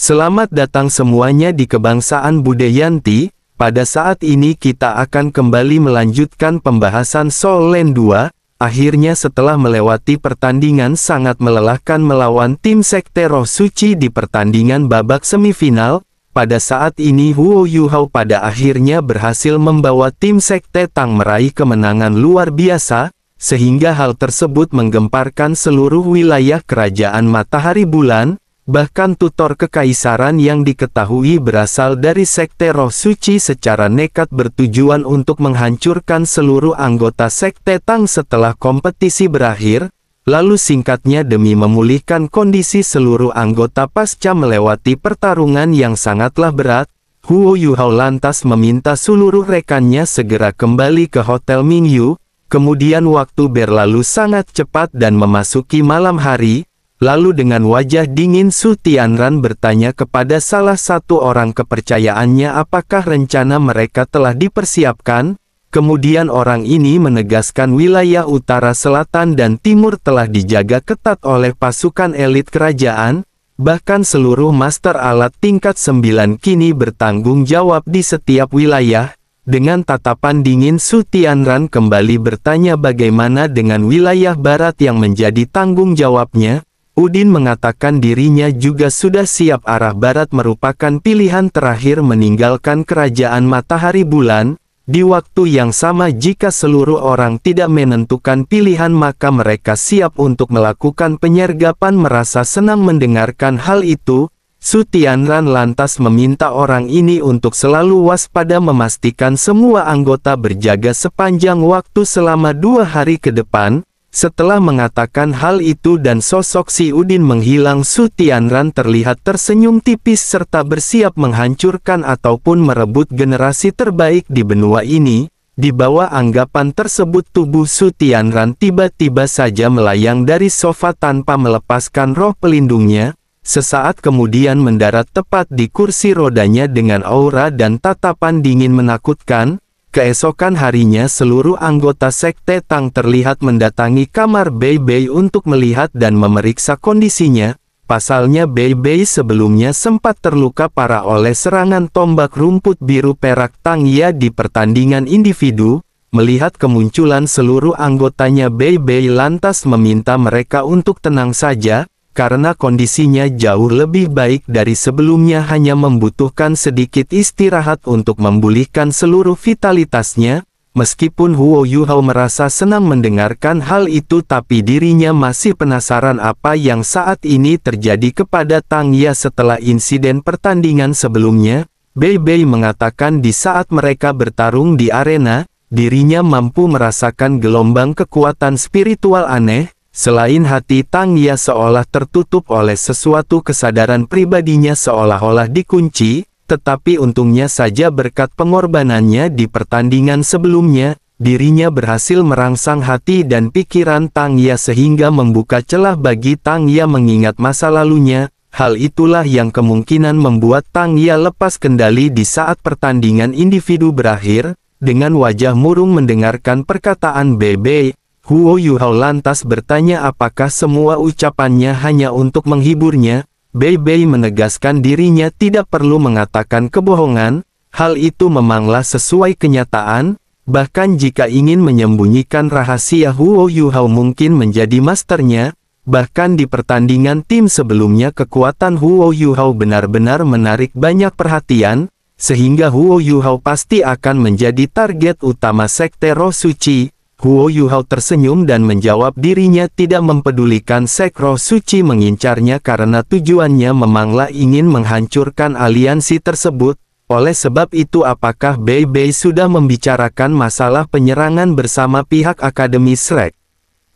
Selamat datang semuanya di Kebangsaan Budayanti. Pada saat ini kita akan kembali melanjutkan pembahasan Soul Land 2. Akhirnya setelah melewati pertandingan sangat melelahkan melawan tim Sekte Roh Suci di pertandingan babak semifinal, pada saat ini Huo Yuhao pada akhirnya berhasil membawa tim Sekte Tang meraih kemenangan luar biasa, sehingga hal tersebut menggemparkan seluruh wilayah kerajaan Matahari Bulan. Bahkan tutor kekaisaran yang diketahui berasal dari Sekte Roh Suci secara nekat bertujuan untuk menghancurkan seluruh anggota Sekte Tang setelah kompetisi berakhir. Lalu singkatnya demi memulihkan kondisi seluruh anggota pasca melewati pertarungan yang sangatlah berat, Huo Yuhao lantas meminta seluruh rekannya segera kembali ke Hotel Mingyu. Kemudian waktu berlalu sangat cepat dan memasuki malam hari. Lalu dengan wajah dingin Su Tianran bertanya kepada salah satu orang kepercayaannya apakah rencana mereka telah dipersiapkan. Kemudian orang ini menegaskan wilayah utara, selatan dan timur telah dijaga ketat oleh pasukan elit kerajaan. Bahkan seluruh master alat tingkat 9 kini bertanggung jawab di setiap wilayah. Dengan tatapan dingin Su Tianran kembali bertanya bagaimana dengan wilayah barat yang menjadi tanggung jawabnya. Udin mengatakan dirinya juga sudah siap. Arah barat merupakan pilihan terakhir meninggalkan kerajaan Matahari Bulan. Di waktu yang sama jika seluruh orang tidak menentukan pilihan maka mereka siap untuk melakukan penyergapan. Merasa senang mendengarkan hal itu, Su Tianran lantas meminta orang ini untuk selalu waspada, memastikan semua anggota berjaga sepanjang waktu selama 2 hari ke depan. Setelah mengatakan hal itu dan sosok si Udin menghilang, Su Tianran terlihat tersenyum tipis serta bersiap menghancurkan ataupun merebut generasi terbaik di benua ini. Di bawah anggapan tersebut tubuh Su Tianran tiba-tiba saja melayang dari sofa tanpa melepaskan roh pelindungnya. Sesaat kemudian mendarat tepat di kursi rodanya dengan aura dan tatapan dingin menakutkan. Keesokan harinya seluruh anggota Sekte Tang terlihat mendatangi kamar Bei Bei untuk melihat dan memeriksa kondisinya. Pasalnya Bei Bei sebelumnya sempat terluka parah oleh serangan tombak rumput biru perak Tang Ya di pertandingan individu. Melihat kemunculan seluruh anggotanya, Bei Bei lantas meminta mereka untuk tenang saja, karena kondisinya jauh lebih baik dari sebelumnya, hanya membutuhkan sedikit istirahat untuk memulihkan seluruh vitalitasnya. Meskipun Huo Yuhao merasa senang mendengarkan hal itu, tapi dirinya masih penasaran apa yang saat ini terjadi kepada Tang Ya setelah insiden pertandingan sebelumnya. Bei Bei mengatakan di saat mereka bertarung di arena, dirinya mampu merasakan gelombang kekuatan spiritual aneh. Selain hati Tang Ya seolah tertutup oleh sesuatu, kesadaran pribadinya seolah-olah dikunci, tetapi untungnya saja berkat pengorbanannya di pertandingan sebelumnya, dirinya berhasil merangsang hati dan pikiran Tang Ya sehingga membuka celah bagi Tang Ya mengingat masa lalunya. Hal itulah yang kemungkinan membuat Tang Ya lepas kendali di saat pertandingan individu berakhir. Dengan wajah murung mendengarkan perkataan Bei Bei, Huo Yuhao lantas bertanya apakah semua ucapannya hanya untuk menghiburnya. Bei Bei menegaskan dirinya tidak perlu mengatakan kebohongan, hal itu memanglah sesuai kenyataan. Bahkan jika ingin menyembunyikan rahasia Huo Yuhao mungkin menjadi masternya. Bahkan di pertandingan tim sebelumnya kekuatan Huo Yuhao benar-benar menarik banyak perhatian, sehingga Huo Yuhao pasti akan menjadi target utama Sekte Roh Suci. Huo Yuhao tersenyum dan menjawab dirinya tidak mempedulikan Sekte Roh Suci mengincarnya karena tujuannya memanglah ingin menghancurkan aliansi tersebut. Oleh sebab itu apakah Bei Bei sudah membicarakan masalah penyerangan bersama pihak Akademi Shrek?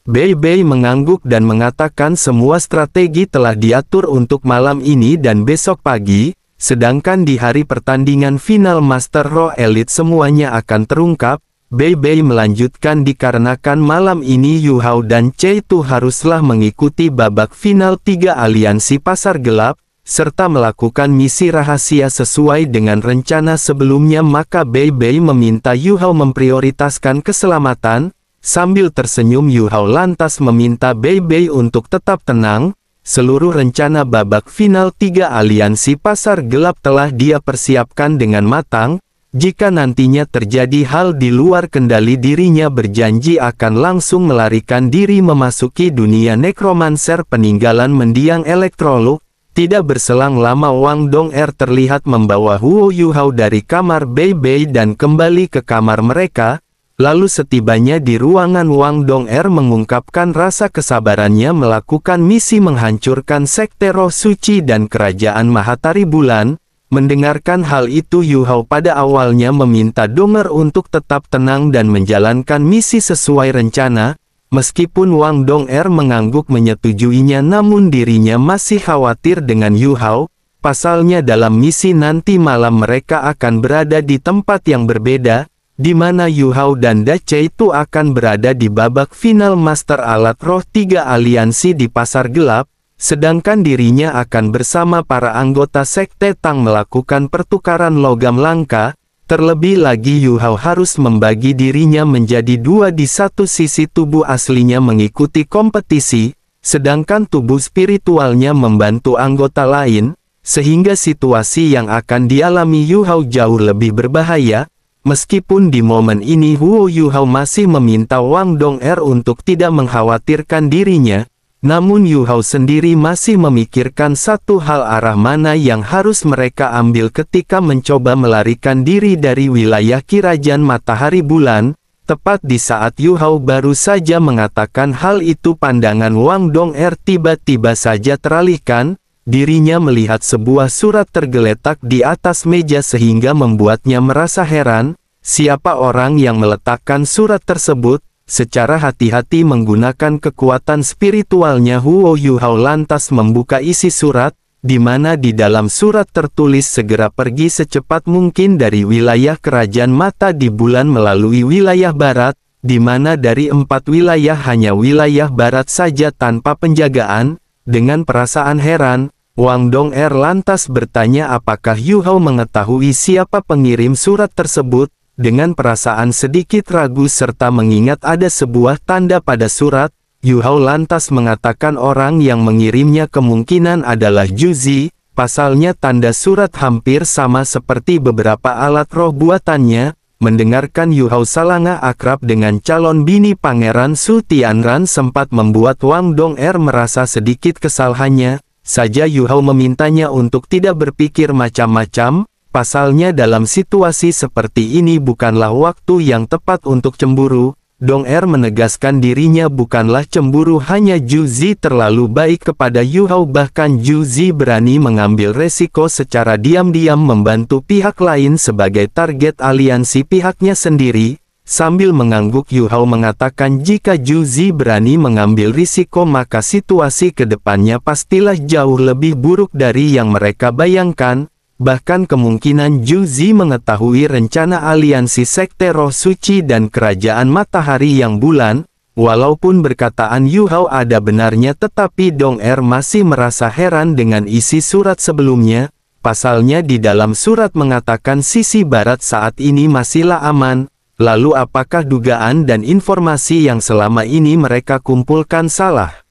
Bei Bei mengangguk dan mengatakan semua strategi telah diatur untuk malam ini dan besok pagi, sedangkan di hari pertandingan final Master Roh Elite semuanya akan terungkap. Bei Bei melanjutkan dikarenakan malam ini Yuhao dan Cheitu haruslah mengikuti babak final 3 aliansi pasar gelap, serta melakukan misi rahasia sesuai dengan rencana sebelumnya, maka Bei Bei meminta Yuhao memprioritaskan keselamatan. Sambil tersenyum Yuhao lantas meminta Bei Bei untuk tetap tenang. seluruh rencana babak final 3 aliansi pasar gelap telah dia persiapkan dengan matang. Jika nantinya terjadi hal di luar kendali, dirinya berjanji akan langsung melarikan diri memasuki dunia nekromanser peninggalan mendiang elektrolog. Tidak berselang lama Wang Dong'er terlihat membawa Huo Yuhao dari kamar Bei Bei dan kembali ke kamar mereka. Lalu setibanya di ruangan, Wang Dong'er mengungkapkan rasa kesabarannya melakukan misi menghancurkan sekte roh suci dan kerajaan Mahatari Bulan. Mendengarkan hal itu, Yuhao pada awalnya meminta Dong'er untuk tetap tenang dan menjalankan misi sesuai rencana. Meskipun Wang Dong'er mengangguk menyetujuinya, namun dirinya masih khawatir dengan Yuhao. Pasalnya dalam misi nanti malam mereka akan berada di tempat yang berbeda, di mana Yuhao dan Dace itu akan berada di babak final Master Alat Roh 3 Aliansi di Pasar Gelap, sedangkan dirinya akan bersama para anggota Sekte Tang melakukan pertukaran logam langka. Terlebih lagi Yuhao harus membagi dirinya menjadi 2. Di satu sisi tubuh aslinya mengikuti kompetisi, sedangkan tubuh spiritualnya membantu anggota lain, sehingga situasi yang akan dialami Yuhao jauh lebih berbahaya. Meskipun di momen ini Huo Yuhao masih meminta Wang Dong'er untuk tidak mengkhawatirkan dirinya, namun Yuhao sendiri masih memikirkan satu hal: arah mana yang harus mereka ambil ketika mencoba melarikan diri dari wilayah Kerajaan Matahari Bulan. Tepat di saat Yuhao baru saja mengatakan hal itu, pandangan Wang Dong'er tiba-tiba saja teralihkan. Dirinya melihat sebuah surat tergeletak di atas meja sehingga membuatnya merasa heran. Siapa orang yang meletakkan surat tersebut? Secara hati-hati menggunakan kekuatan spiritualnya, Huo Yuhao lantas membuka isi surat, di mana di dalam surat tertulis segera pergi secepat mungkin dari wilayah Kerajaan Mata di Bulan melalui wilayah Barat, di mana dari 4 wilayah hanya wilayah Barat saja tanpa penjagaan. Dengan perasaan heran, Wang Dong'er lantas bertanya apakah Yuhao mengetahui siapa pengirim surat tersebut. Dengan perasaan sedikit ragu serta mengingat ada sebuah tanda pada surat, Yuhao lantas mengatakan orang yang mengirimnya kemungkinan adalah Juzi. Pasalnya tanda surat hampir sama seperti beberapa alat roh buatannya. Mendengarkan Yuhao salanga akrab dengan calon bini Pangeran Su Tianran sempat membuat Wang Dong'er merasa sedikit kesal. Hanya saja Yuhao memintanya untuk tidak berpikir macam-macam. Pasalnya dalam situasi seperti ini bukanlah waktu yang tepat untuk cemburu. Dong'er menegaskan dirinya bukanlah cemburu, hanya Juzi terlalu baik kepada Yuhao. Bahkan Juzi berani mengambil resiko secara diam-diam membantu pihak lain sebagai target aliansi pihaknya sendiri. Sambil mengangguk Yuhao mengatakan jika Juzi berani mengambil risiko maka situasi kedepannya pastilah jauh lebih buruk dari yang mereka bayangkan. Bahkan kemungkinan Juzi mengetahui rencana aliansi Sekte Roh Suci dan Kerajaan Matahari yang Bulan. Walaupun berkataan Yuhao ada benarnya, tetapi Dong'er masih merasa heran dengan isi surat sebelumnya. Pasalnya di dalam surat mengatakan sisi barat saat ini masihlah aman. Lalu apakah dugaan dan informasi yang selama ini mereka kumpulkan salah?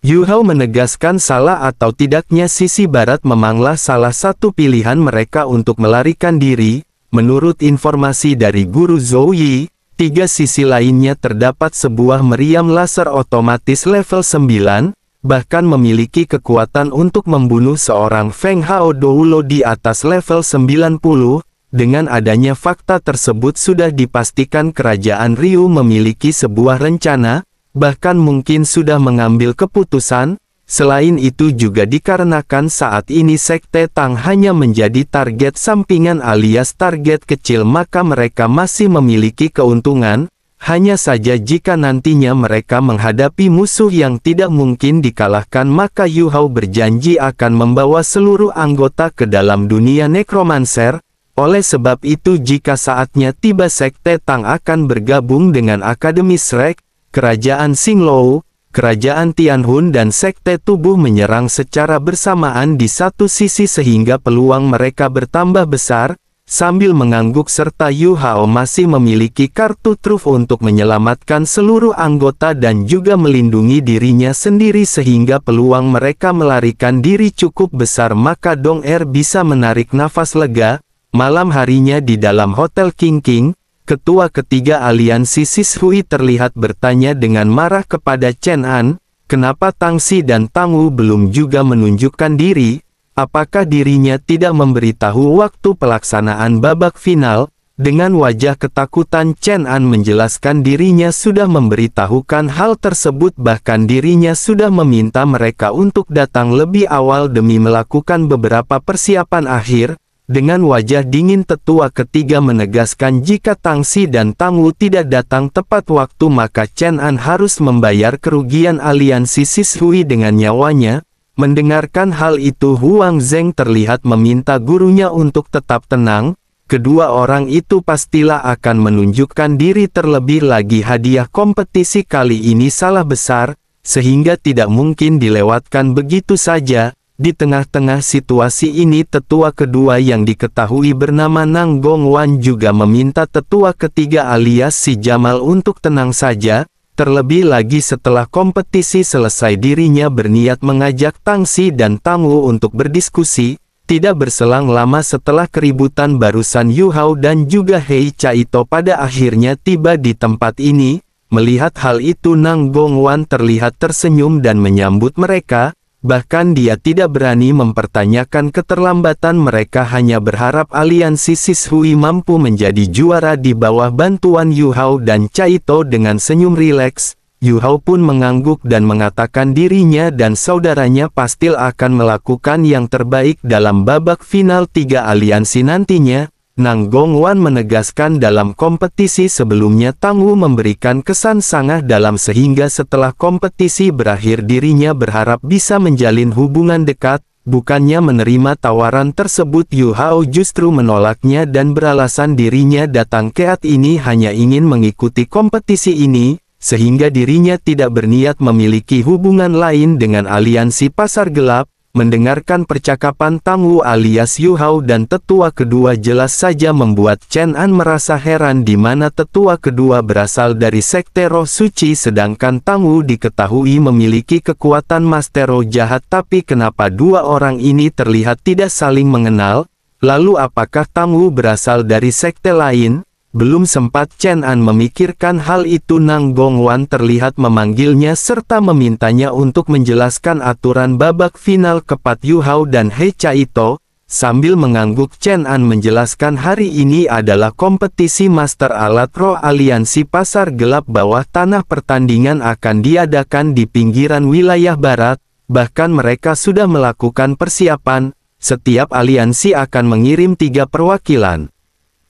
Yuhao menegaskan salah atau tidaknya sisi barat memanglah salah satu pilihan mereka untuk melarikan diri. Menurut informasi dari Guru Zhou Yi, 3 sisi lainnya terdapat sebuah meriam laser otomatis level 9, bahkan memiliki kekuatan untuk membunuh seorang Feng Hao Doulo di atas level 90. Dengan adanya fakta tersebut sudah dipastikan Kerajaan Ryu memiliki sebuah rencana, bahkan mungkin sudah mengambil keputusan. Selain itu juga dikarenakan saat ini Sekte Tang hanya menjadi target sampingan alias target kecil, maka mereka masih memiliki keuntungan. Hanya saja jika nantinya mereka menghadapi musuh yang tidak mungkin dikalahkan, maka Yuhao berjanji akan membawa seluruh anggota ke dalam dunia nekromanser. Oleh sebab itu jika saatnya tiba Sekte Tang akan bergabung dengan Akademi Shrek, Kerajaan Xinglou, Kerajaan Tianhun dan Sekte Tubuh menyerang secara bersamaan di satu sisi sehingga peluang mereka bertambah besar. sambil mengangguk serta Yu Hao masih memiliki kartu truf untuk menyelamatkan seluruh anggota dan juga melindungi dirinya sendiri sehingga peluang mereka melarikan diri cukup besar, maka Dong Er bisa menarik nafas lega. Malam harinya di dalam Hotel King King, ketua ketiga aliansi Sishui terlihat bertanya dengan marah kepada Chen An, kenapa Tang Xi dan Tang Wu belum juga menunjukkan diri? Apakah dirinya tidak memberitahu waktu pelaksanaan babak final? Dengan wajah ketakutan Chen An menjelaskan dirinya sudah memberitahukan hal tersebut, bahkan dirinya sudah meminta mereka untuk datang lebih awal demi melakukan beberapa persiapan akhir. Dengan wajah dingin tetua ketiga menegaskan jika Tang Xi dan Tang Wu tidak datang tepat waktu maka Chen An harus membayar kerugian aliansi Sishui dengan nyawanya. Mendengarkan hal itu Huang Zheng terlihat meminta gurunya untuk tetap tenang. Kedua orang itu pastilah akan menunjukkan diri, terlebih lagi hadiah kompetisi kali ini sangat besar, sehingga tidak mungkin dilewatkan begitu saja. Di tengah-tengah situasi ini tetua kedua yang diketahui bernama Nang Gongwan juga meminta tetua ketiga alias si Jamal untuk tenang saja. Terlebih lagi setelah kompetisi selesai dirinya berniat mengajak Tang Xi dan Tang Wu untuk berdiskusi. Tidak berselang lama setelah keributan barusan Yu Hao dan juga Hei Caito pada akhirnya tiba di tempat ini. Melihat hal itu Nang Gongwan terlihat tersenyum dan menyambut mereka. Bahkan dia tidak berani mempertanyakan keterlambatan mereka, hanya berharap aliansi Sishui mampu menjadi juara di bawah bantuan Yu Hao dan Caito. Dengan senyum rileks, Yu Hao pun mengangguk dan mengatakan dirinya dan saudaranya pasti akan melakukan yang terbaik dalam babak final 3 aliansi nantinya. Nang Gongwan menegaskan dalam kompetisi sebelumnya Tang Wu memberikan kesan sangat dalam sehingga setelah kompetisi berakhir dirinya berharap bisa menjalin hubungan dekat. Bukannya menerima tawaran tersebut, Yu Hao justru menolaknya dan beralasan dirinya datang ke At ini hanya ingin mengikuti kompetisi ini, sehingga dirinya tidak berniat memiliki hubungan lain dengan aliansi pasar gelap. Mendengarkan percakapan Tang Wu alias Yu Hao dan tetua kedua jelas saja membuat Chen An merasa heran, di mana tetua kedua berasal dari sekte roh suci sedangkan Tang Wu diketahui memiliki kekuatan master roh jahat. Tapi kenapa dua orang ini terlihat tidak saling mengenal? Lalu apakah Tang Wu berasal dari sekte lain? Belum sempat Chen An memikirkan hal itu, Nang Gongwan terlihat memanggilnya serta memintanya untuk menjelaskan aturan babak final kepada Yu Hao dan Hei Caito. Sambil mengangguk Chen An menjelaskan hari ini adalah kompetisi Master Alat Roh Aliansi Pasar Gelap bawah tanah. Pertandingan akan diadakan di pinggiran wilayah barat, bahkan mereka sudah melakukan persiapan. Setiap aliansi akan mengirim 3 perwakilan.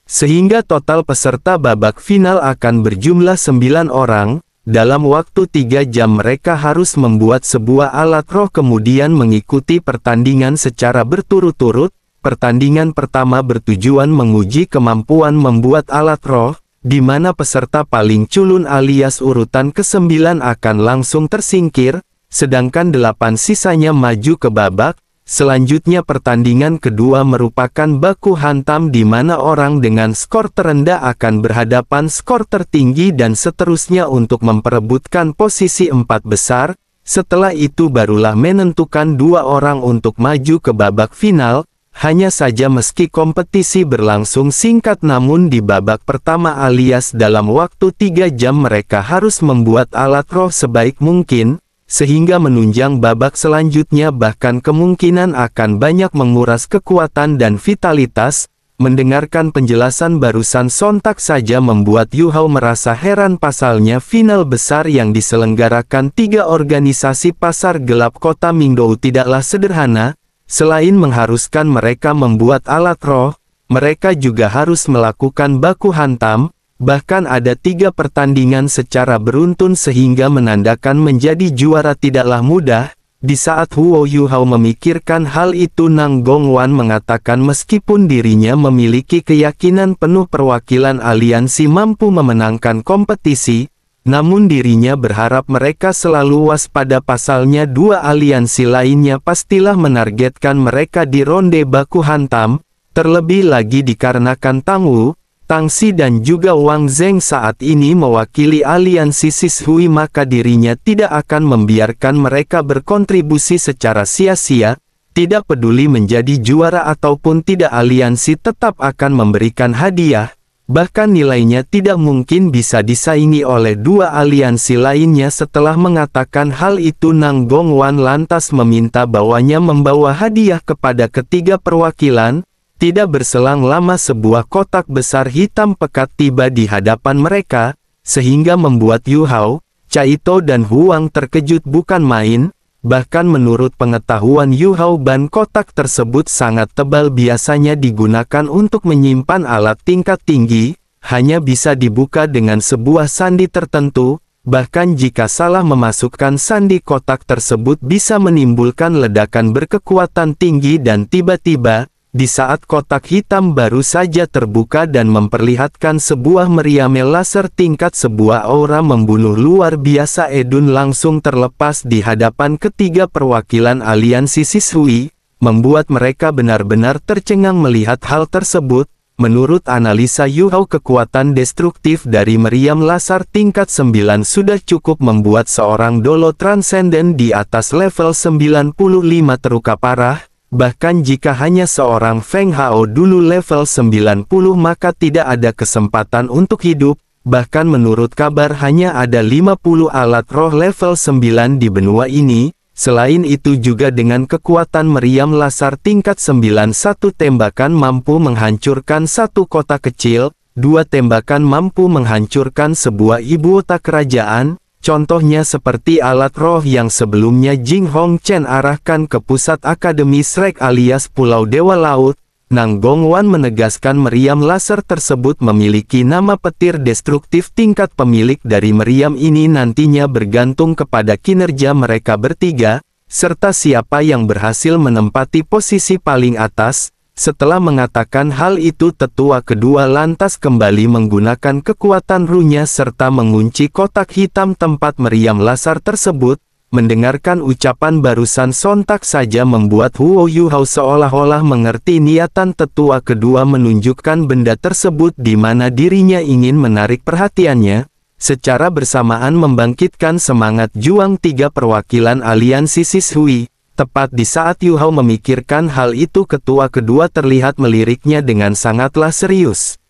Sehingga total peserta babak final akan berjumlah 9 orang. Dalam waktu 3 jam mereka harus membuat sebuah alat roh kemudian mengikuti pertandingan secara berturut-turut. Pertandingan pertama bertujuan menguji kemampuan membuat alat roh, di mana peserta paling culun alias urutan ke-9 akan langsung tersingkir, sedangkan 8 sisanya maju ke babak. Selanjutnya pertandingan kedua merupakan baku hantam, di mana orang dengan skor terendah akan berhadapan skor tertinggi dan seterusnya untuk memperebutkan posisi 4 besar. Setelah itu barulah menentukan 2 orang untuk maju ke babak final. Hanya saja meski kompetisi berlangsung singkat, namun di babak pertama alias dalam waktu 3 jam mereka harus membuat alat roh sebaik mungkin, sehingga menunjang babak selanjutnya bahkan kemungkinan akan banyak menguras kekuatan dan vitalitas. Mendengarkan penjelasan barusan sontak saja membuat Yu Hao merasa heran, pasalnya final besar yang diselenggarakan 3 organisasi pasar gelap kota Mingdou tidaklah sederhana. Selain mengharuskan mereka membuat alat roh, mereka juga harus melakukan baku hantam. Bahkan ada 3 pertandingan secara beruntun sehingga menandakan menjadi juara tidaklah mudah. Di saat Huo Yu Hao memikirkan hal itu, Nang Gongwan mengatakan meskipun dirinya memiliki keyakinan penuh perwakilan aliansi mampu memenangkan kompetisi, namun dirinya berharap mereka selalu waspada, pasalnya 2 aliansi lainnya pastilah menargetkan mereka di ronde baku hantam. Terlebih lagi dikarenakan Tang Wu, Tang Xi dan juga Wang Zheng saat ini mewakili aliansi Sishui, maka dirinya tidak akan membiarkan mereka berkontribusi secara sia-sia. Tidak peduli menjadi juara ataupun tidak, aliansi tetap akan memberikan hadiah. Bahkan nilainya tidak mungkin bisa disaingi oleh dua aliansi lainnya. Setelah mengatakan hal itu, Nang Gongwan lantas meminta bawahnya membawa hadiah kepada ketiga perwakilan. Tidak berselang lama sebuah kotak besar hitam pekat tiba di hadapan mereka, sehingga membuat Yu Hao, Caito dan Huang terkejut bukan main. Bahkan menurut pengetahuan Yu Hao, ban kotak tersebut sangat tebal, biasanya digunakan untuk menyimpan alat tingkat tinggi, hanya bisa dibuka dengan sebuah sandi tertentu, bahkan jika salah memasukkan sandi, kotak tersebut bisa menimbulkan ledakan berkekuatan tinggi. Dan tiba-tiba, di saat kotak hitam baru saja terbuka dan memperlihatkan sebuah meriam laser tingkat, sebuah aura membunuh luar biasa edun langsung terlepas di hadapan ketiga perwakilan aliansi Sishui, membuat mereka benar-benar tercengang melihat hal tersebut. Menurut analisa Yu Hao, kekuatan destruktif dari meriam laser tingkat 9 sudah cukup membuat seorang Dolo Transenden di atas level 95 terluka parah. Bahkan jika hanya seorang Feng Hao dulu level 90, maka tidak ada kesempatan untuk hidup. Bahkan menurut kabar hanya ada 50 alat roh level 9 di benua ini. Selain itu juga dengan kekuatan meriam laser tingkat 9, satu tembakan mampu menghancurkan satu kota kecil, dua tembakan mampu menghancurkan sebuah ibu kota kerajaan. Contohnya seperti alat roh yang sebelumnya Jing Hong Chen arahkan ke pusat Akademi Shrek alias Pulau Dewa Laut. Nang Gongwan menegaskan meriam laser tersebut memiliki nama petir destruktif tingkat. Pemilik dari meriam ini nantinya bergantung kepada kinerja mereka bertiga, serta siapa yang berhasil menempati posisi paling atas. Setelah mengatakan hal itu, tetua kedua lantas kembali menggunakan kekuatan ruhnya serta mengunci kotak hitam tempat meriam laser tersebut. Mendengarkan ucapan barusan sontak saja membuat Huo Yu Hao seolah-olah mengerti niatan tetua kedua menunjukkan benda tersebut di mana dirinya ingin menarik perhatiannya, secara bersamaan membangkitkan semangat juang tiga perwakilan aliansi Sishui. Tepat di saat Yu Hao memikirkan hal itu, ketua kedua terlihat meliriknya dengan sangatlah serius.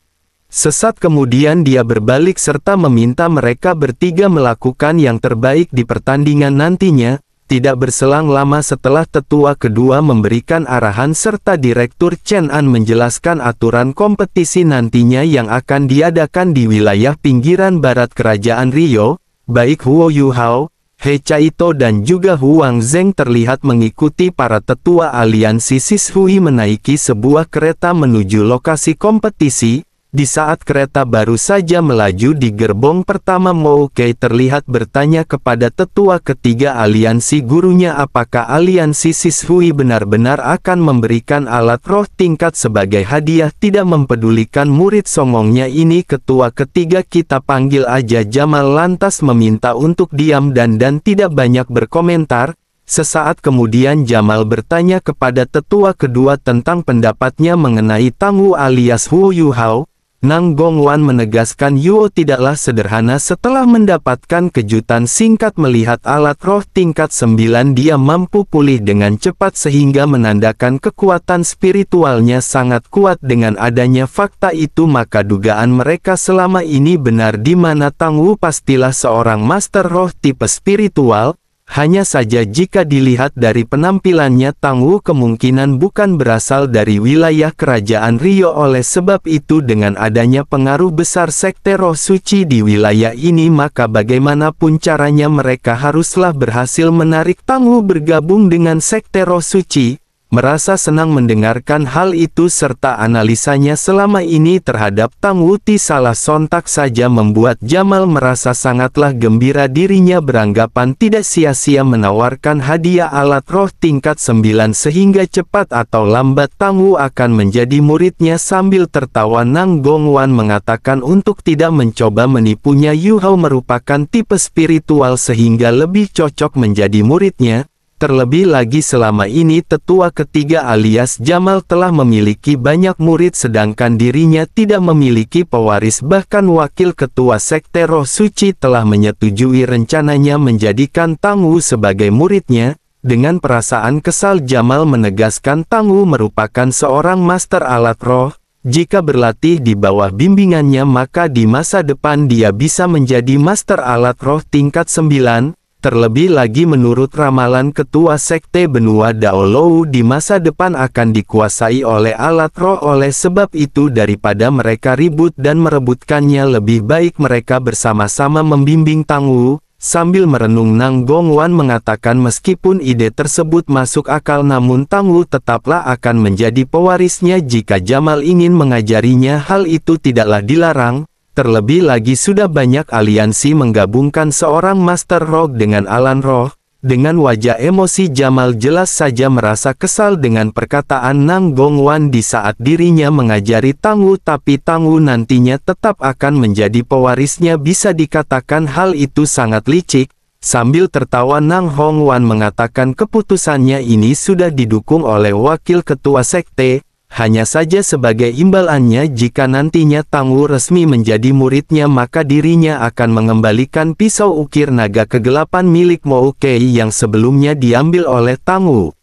Sesaat kemudian dia berbalik serta meminta mereka bertiga melakukan yang terbaik di pertandingan nantinya. Tidak berselang lama setelah tetua kedua memberikan arahan serta Direktur Chen An menjelaskan aturan kompetisi nantinya yang akan diadakan di wilayah pinggiran barat Kerajaan Rio, baik Huo Yu Hao, He Caito dan juga Huang Zheng terlihat mengikuti para tetua aliansi Sishui menaiki sebuah kereta menuju lokasi kompetisi. Di saat kereta baru saja melaju di gerbong pertama, Mo Kei terlihat bertanya kepada tetua ketiga aliansi gurunya apakah aliansi Sishui benar-benar akan memberikan alat roh tingkat sebagai hadiah. Tidak mempedulikan murid songongnya ini, ketua ketiga kita panggil aja Jamal lantas meminta untuk diam dan tidak banyak berkomentar. Sesaat kemudian Jamal bertanya kepada tetua kedua tentang pendapatnya mengenai Tang Wu alias Huo Yu Hao. Nang Gongwan menegaskan Yuo tidaklah sederhana. Setelah mendapatkan kejutan singkat melihat alat roh tingkat 9 dia mampu pulih dengan cepat sehingga menandakan kekuatan spiritualnya sangat kuat. Dengan adanya fakta itu maka dugaan mereka selama ini benar, di mana Tang Wu pastilah seorang master roh tipe spiritual. Hanya saja jika dilihat dari penampilannya, Tang Wu kemungkinan bukan berasal dari wilayah kerajaan Rio. Oleh sebab itu dengan adanya pengaruh besar sekte roh suci di wilayah ini, maka bagaimanapun caranya mereka haruslah berhasil menarik Tang Wu bergabung dengan sekte roh suci. Merasa senang mendengarkan hal itu serta analisanya selama ini terhadap Tang Wu, salah sontak saja membuat Jamal merasa sangatlah gembira. Dirinya beranggapan tidak sia-sia menawarkan hadiah alat roh tingkat 9 sehingga cepat atau lambat Tang Wu akan menjadi muridnya. Sambil tertawa Nang Gongwan mengatakan untuk tidak mencoba menipunya, Yu Hao merupakan tipe spiritual sehingga lebih cocok menjadi muridnya. Terlebih lagi selama ini tetua ketiga alias Jamal telah memiliki banyak murid sedangkan dirinya tidak memiliki pewaris, bahkan wakil ketua sekte Roh Suci telah menyetujui rencananya menjadikan Tangwu sebagai muridnya. Dengan perasaan kesal Jamal menegaskan Tangwu merupakan seorang master alat roh. Jika berlatih di bawah bimbingannya maka di masa depan dia bisa menjadi master alat roh tingkat 9. Terlebih lagi menurut ramalan ketua sekte benua Daolou di masa depan akan dikuasai oleh alat roh. Oleh sebab itu daripada mereka ribut dan merebutkannya, lebih baik mereka bersama-sama membimbing Tangwu. Sambil merenung Nang Gongwan mengatakan meskipun ide tersebut masuk akal namun Tangwu tetaplah akan menjadi pewarisnya jika Jamal ingin mengajarinya, hal itu tidaklah dilarang. Terlebih lagi sudah banyak aliansi menggabungkan seorang Master Roh dengan Alan Roh. Dengan wajah emosi Jamal jelas saja merasa kesal dengan perkataan Nang Gongwan di saat dirinya mengajari Tangwu tapi Tangwu nantinya tetap akan menjadi pewarisnya. Bisa dikatakan hal itu sangat licik. Sambil tertawa Nang Hongwan mengatakan keputusannya ini sudah didukung oleh wakil ketua sekte. Hanya saja sebagai imbalannya jika nantinya Tangwu resmi menjadi muridnya maka dirinya akan mengembalikan pisau ukir naga kegelapan milik Mo Kei yang sebelumnya diambil oleh Tangwu.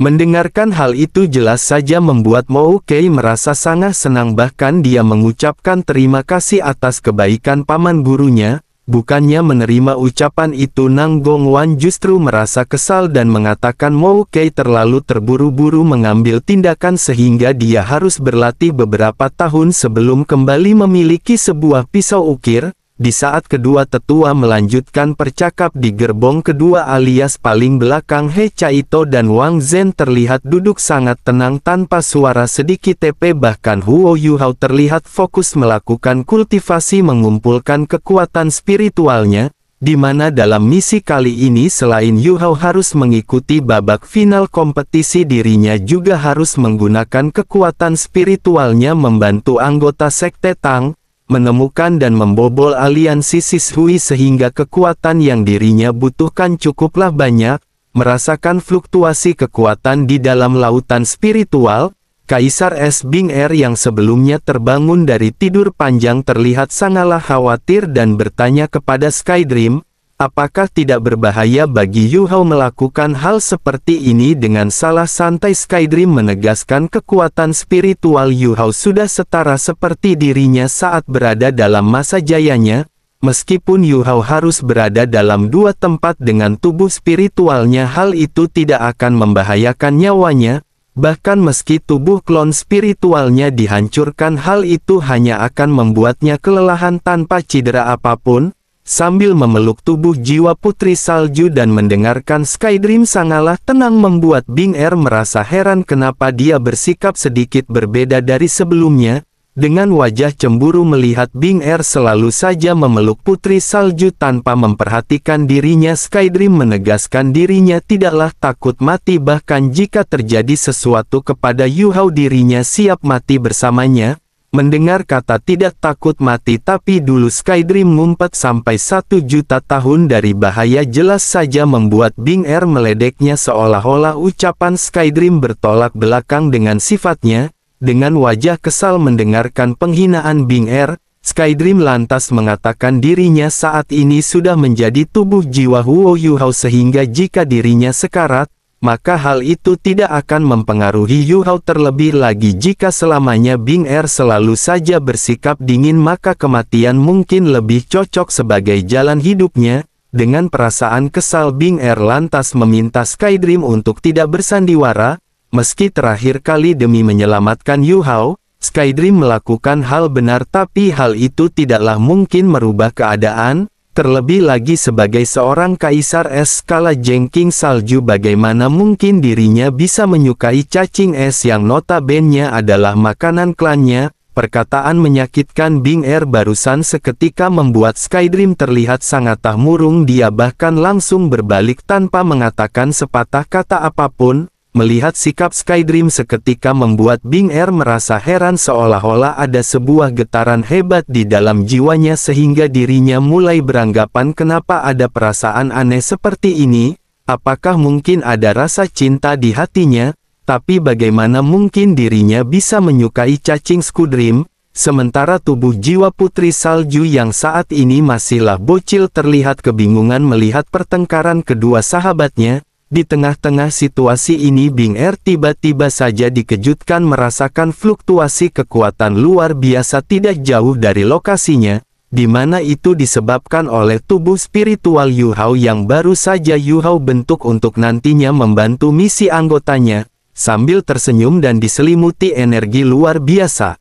Mendengarkan hal itu jelas saja membuat Mo Kei merasa sangat senang, bahkan dia mengucapkan terima kasih atas kebaikan paman gurunya. Bukannya menerima ucapan itu Nang Gongwan justru merasa kesal dan mengatakan Mo Kei terlalu terburu-buru mengambil tindakan sehingga dia harus berlatih beberapa tahun sebelum kembali memiliki sebuah pisau ukir. Di saat kedua tetua melanjutkan percakap di gerbong kedua alias paling belakang, He Caito dan Wang Zhen terlihat duduk sangat tenang tanpa suara sedikit. Bahkan Huo Yuhao terlihat fokus melakukan kultivasi mengumpulkan kekuatan spiritualnya, di mana dalam misi kali ini selain Yuhao harus mengikuti babak final kompetisi, dirinya juga harus menggunakan kekuatan spiritualnya membantu anggota sekte Tang menemukan dan membobol aliansi Sishui sehingga kekuatan yang dirinya butuhkan cukuplah banyak. Merasakan fluktuasi kekuatan di dalam lautan spiritual, Kaisar Es Bing Er yang sebelumnya terbangun dari tidur panjang terlihat sangatlah khawatir dan bertanya kepada Skydream, apakah tidak berbahaya bagi Yuhao melakukan hal seperti ini dengan salah santai. Skydream menegaskan kekuatan spiritual Yuhao sudah setara seperti dirinya saat berada dalam masa jayanya. Meskipun Yuhao harus berada dalam dua tempat dengan tubuh spiritualnya, hal itu tidak akan membahayakan nyawanya. Bahkan meski tubuh klon spiritualnya dihancurkan, hal itu hanya akan membuatnya kelelahan tanpa cedera apapun. Sambil memeluk tubuh jiwa Putri Salju dan mendengarkan Skydream sangatlah tenang membuat Bing Er merasa heran kenapa dia bersikap sedikit berbeda dari sebelumnya. Dengan wajah cemburu melihat Bing Er selalu saja memeluk Putri Salju tanpa memperhatikan dirinya, Skydream menegaskan dirinya tidaklah takut mati, bahkan jika terjadi sesuatu kepada Yuhao dirinya siap mati bersamanya. Mendengar kata tidak takut mati tapi dulu Skydream ngumpet sampai 1 juta tahun dari bahaya jelas saja membuat Bing Er meledeknya, seolah-olah ucapan Skydream bertolak belakang dengan sifatnya. Dengan wajah kesal mendengarkan penghinaan Bing Er, Skydream lantas mengatakan dirinya saat ini sudah menjadi tubuh jiwa Huo Yuhao sehingga jika dirinya sekarat, maka hal itu tidak akan mempengaruhi Yuhao. Terlebih lagi jika selamanya Bing Er selalu saja bersikap dingin maka kematian mungkin lebih cocok sebagai jalan hidupnya. Dengan perasaan kesal Bing Er lantas meminta Skydream untuk tidak bersandiwara. Meski terakhir kali demi menyelamatkan Yuhao, Skydream melakukan hal benar tapi hal itu tidaklah mungkin merubah keadaan. Terlebih lagi sebagai seorang kaisar es skala jengking salju, bagaimana mungkin dirinya bisa menyukai cacing es yang notabene adalah makanan klannya. Perkataan menyakitkan Bing Er barusan seketika membuat Skydream terlihat sangat murung. Dia bahkan langsung berbalik tanpa mengatakan sepatah kata apapun. Melihat sikap Skydream seketika membuat Bing Er merasa heran, seolah-olah ada sebuah getaran hebat di dalam jiwanya sehingga dirinya mulai beranggapan kenapa ada perasaan aneh seperti ini. apakah mungkin ada rasa cinta di hatinya? Tapi bagaimana mungkin dirinya bisa menyukai cacing Squidrim, sementara tubuh jiwa putri salju yang saat ini masihlah bocil terlihat kebingungan melihat pertengkaran kedua sahabatnya. Di tengah-tengah situasi ini Bing Er tiba-tiba saja dikejutkan merasakan fluktuasi kekuatan luar biasa tidak jauh dari lokasinya, di mana itu disebabkan oleh tubuh spiritual Yu Hao yang baru saja Yu Hao bentuk untuk nantinya membantu misi anggotanya, sambil tersenyum dan diselimuti energi luar biasa.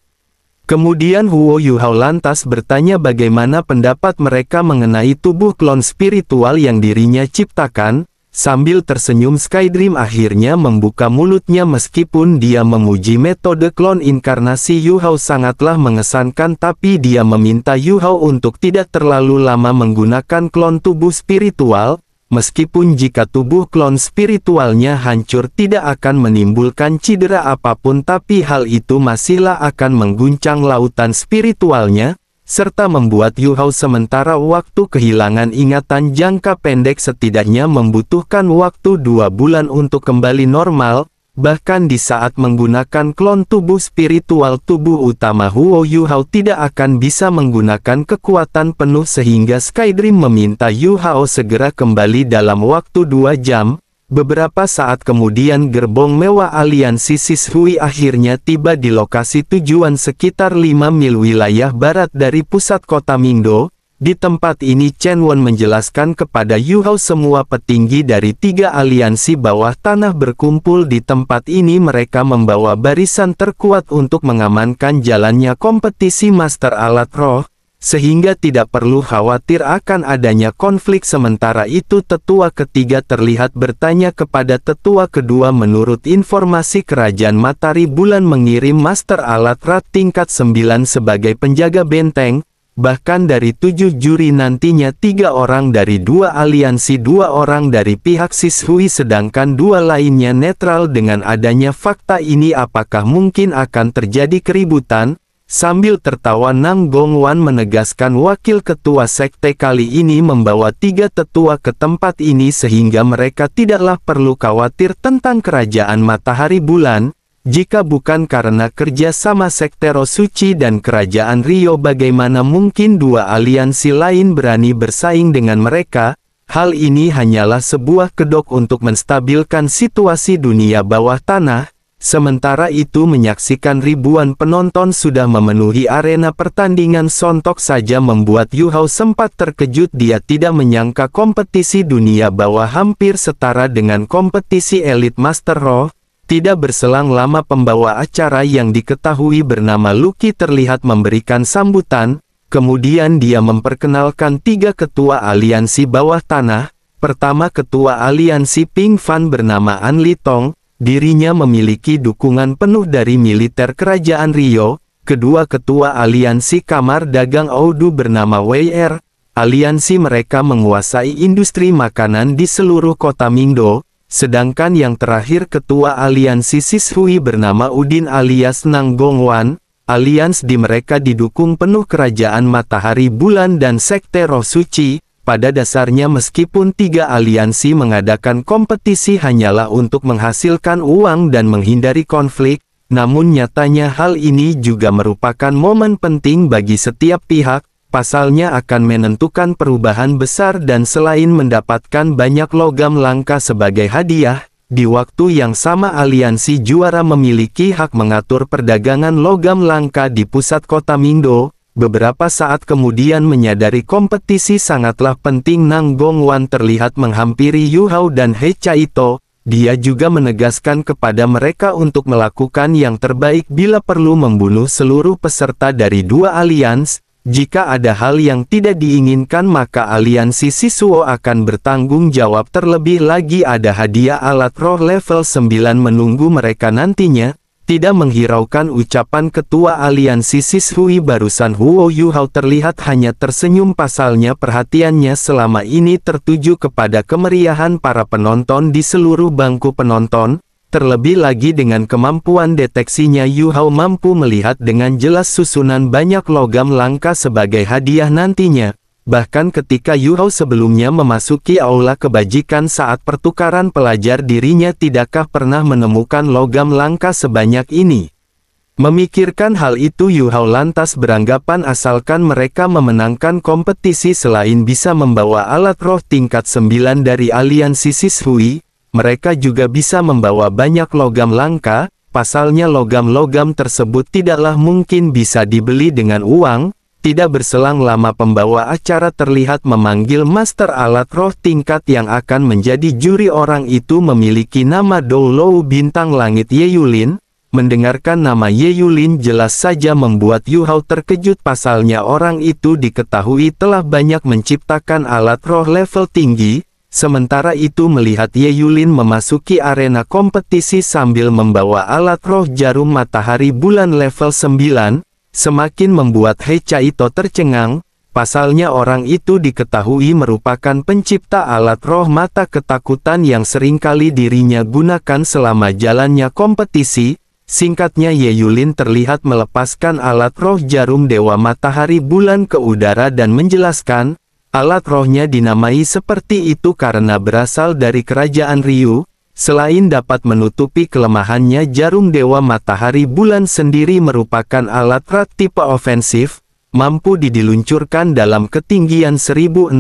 Kemudian Huo Yu Hao lantas bertanya bagaimana pendapat mereka mengenai tubuh klon spiritual yang dirinya ciptakan. Sambil tersenyum Skydream akhirnya membuka mulutnya meskipun dia memuji metode klon inkarnasi Yu Hao sangatlah mengesankan, tapi dia meminta Yu Hao untuk tidak terlalu lama menggunakan klon tubuh spiritual, meskipun jika tubuh klon spiritualnya hancur tidak akan menimbulkan cedera apapun, tapi hal itu masihlah akan mengguncang lautan spiritualnya, serta membuat Yu Hao sementara waktu kehilangan ingatan jangka pendek, setidaknya membutuhkan waktu 2 bulan untuk kembali normal. Bahkan di saat menggunakan klon tubuh spiritual, tubuh utama Huo Yu Hao tidak akan bisa menggunakan kekuatan penuh sehingga Skydream meminta Yu Hao segera kembali dalam waktu 2 jam. Beberapa saat kemudian gerbong mewah aliansi Sishui akhirnya tiba di lokasi tujuan sekitar 5 mil wilayah barat dari pusat kota Mingdo. Di tempat ini Chen Wen menjelaskan kepada Yu Hao semua petinggi dari 3 aliansi bawah tanah berkumpul di tempat ini. Mereka membawa barisan terkuat untuk mengamankan jalannya kompetisi Master Alat Roh, sehingga tidak perlu khawatir akan adanya konflik. Sementara itu tetua ketiga terlihat bertanya kepada tetua kedua. Menurut informasi kerajaan Matahari Bulan mengirim Master Alat Rat tingkat 9 sebagai penjaga benteng. Bahkan dari 7 juri nantinya 3 orang dari 2 aliansi, 2 orang dari pihak Sishui, sedangkan 2 lainnya netral. Dengan adanya fakta ini apakah mungkin akan terjadi keributan? Sambil tertawa Nang Gongwan menegaskan wakil ketua sekte kali ini membawa 3 tetua ke tempat ini sehingga mereka tidaklah perlu khawatir tentang kerajaan Matahari Bulan. Jika bukan karena kerja sama sekte Roh Suci dan kerajaan Rio, bagaimana mungkin 2 aliansi lain berani bersaing dengan mereka? Hal ini hanyalah sebuah kedok untuk menstabilkan situasi dunia bawah tanah. Sementara itu menyaksikan ribuan penonton sudah memenuhi arena pertandingan sontok saja membuat Yu Hao sempat terkejut. Dia tidak menyangka kompetisi dunia bawah hampir setara dengan kompetisi elit Master Roh. Tidak berselang lama pembawa acara yang diketahui bernama Lucky terlihat memberikan sambutan. Kemudian dia memperkenalkan 3 ketua aliansi bawah tanah. Pertama, ketua aliansi Ping Fan bernama An Li Tong. Dirinya memiliki dukungan penuh dari militer kerajaan Rio. Kedua, ketua aliansi kamar dagang Oudu bernama Wei Er. Aliansi mereka menguasai industri makanan di seluruh kota Mingdo. Sedangkan yang terakhir, ketua aliansi Sishui bernama Udin alias Nang Gongwan. Alians di mereka didukung penuh kerajaan Matahari Bulan dan sekte Roh Suci. Pada dasarnya meskipun 3 aliansi mengadakan kompetisi hanyalah untuk menghasilkan uang dan menghindari konflik, namun nyatanya hal ini juga merupakan momen penting bagi setiap pihak. Pasalnya akan menentukan perubahan besar dan selain mendapatkan banyak logam langka sebagai hadiah, di waktu yang sama aliansi juara memiliki hak mengatur perdagangan logam langka di pusat kota Mingdo. Beberapa saat kemudian menyadari kompetisi sangatlah penting, Nang Gongwan terlihat menghampiri Yu Hao dan He Chaito. Dia juga menegaskan kepada mereka untuk melakukan yang terbaik bila perlu membunuh seluruh peserta dari 2 alians. Jika ada hal yang tidak diinginkan maka aliansi Sisuo akan bertanggung jawab. Terlebih lagi ada hadiah alat roh level 9 menunggu mereka nantinya. Tidak menghiraukan ucapan ketua aliansi Sishui barusan, Huo Yu Hao terlihat hanya tersenyum. Pasalnya perhatiannya selama ini tertuju kepada kemeriahan para penonton di seluruh bangku penonton. Terlebih lagi dengan kemampuan deteksinya, Yu Hao mampu melihat dengan jelas susunan banyak logam langka sebagai hadiah nantinya. Bahkan ketika Yu Hao sebelumnya memasuki aula kebajikan saat pertukaran pelajar, dirinya tidakkah pernah menemukan logam langka sebanyak ini. Memikirkan hal itu, Yu Hao lantas beranggapan asalkan mereka memenangkan kompetisi selain bisa membawa alat roh tingkat 9 dari aliansi Shishui, mereka juga bisa membawa banyak logam langka. Pasalnya logam-logam tersebut tidaklah mungkin bisa dibeli dengan uang. Tidak berselang lama pembawa acara terlihat memanggil master alat roh tingkat yang akan menjadi juri. Orang itu memiliki nama Dou Lou Bintang Langit Ye Yulin. Mendengarkan nama Ye Yulin jelas saja membuat Yu Hao terkejut, pasalnya orang itu diketahui telah banyak menciptakan alat roh level tinggi. Sementara itu melihat Ye Yulin memasuki arena kompetisi sambil membawa alat roh jarum matahari bulan level 9, semakin membuat He Caito tercengang. Pasalnya orang itu diketahui merupakan pencipta alat roh mata ketakutan yang seringkali dirinya gunakan selama jalannya kompetisi. Singkatnya, Ye Yulin terlihat melepaskan alat roh jarum dewa matahari bulan ke udara dan menjelaskan, alat rohnya dinamai seperti itu karena berasal dari kerajaan Ryu. Selain dapat menutupi kelemahannya, jarum dewa matahari bulan sendiri merupakan alat rat tipe ofensif, mampu diluncurkan dalam ketinggian 1600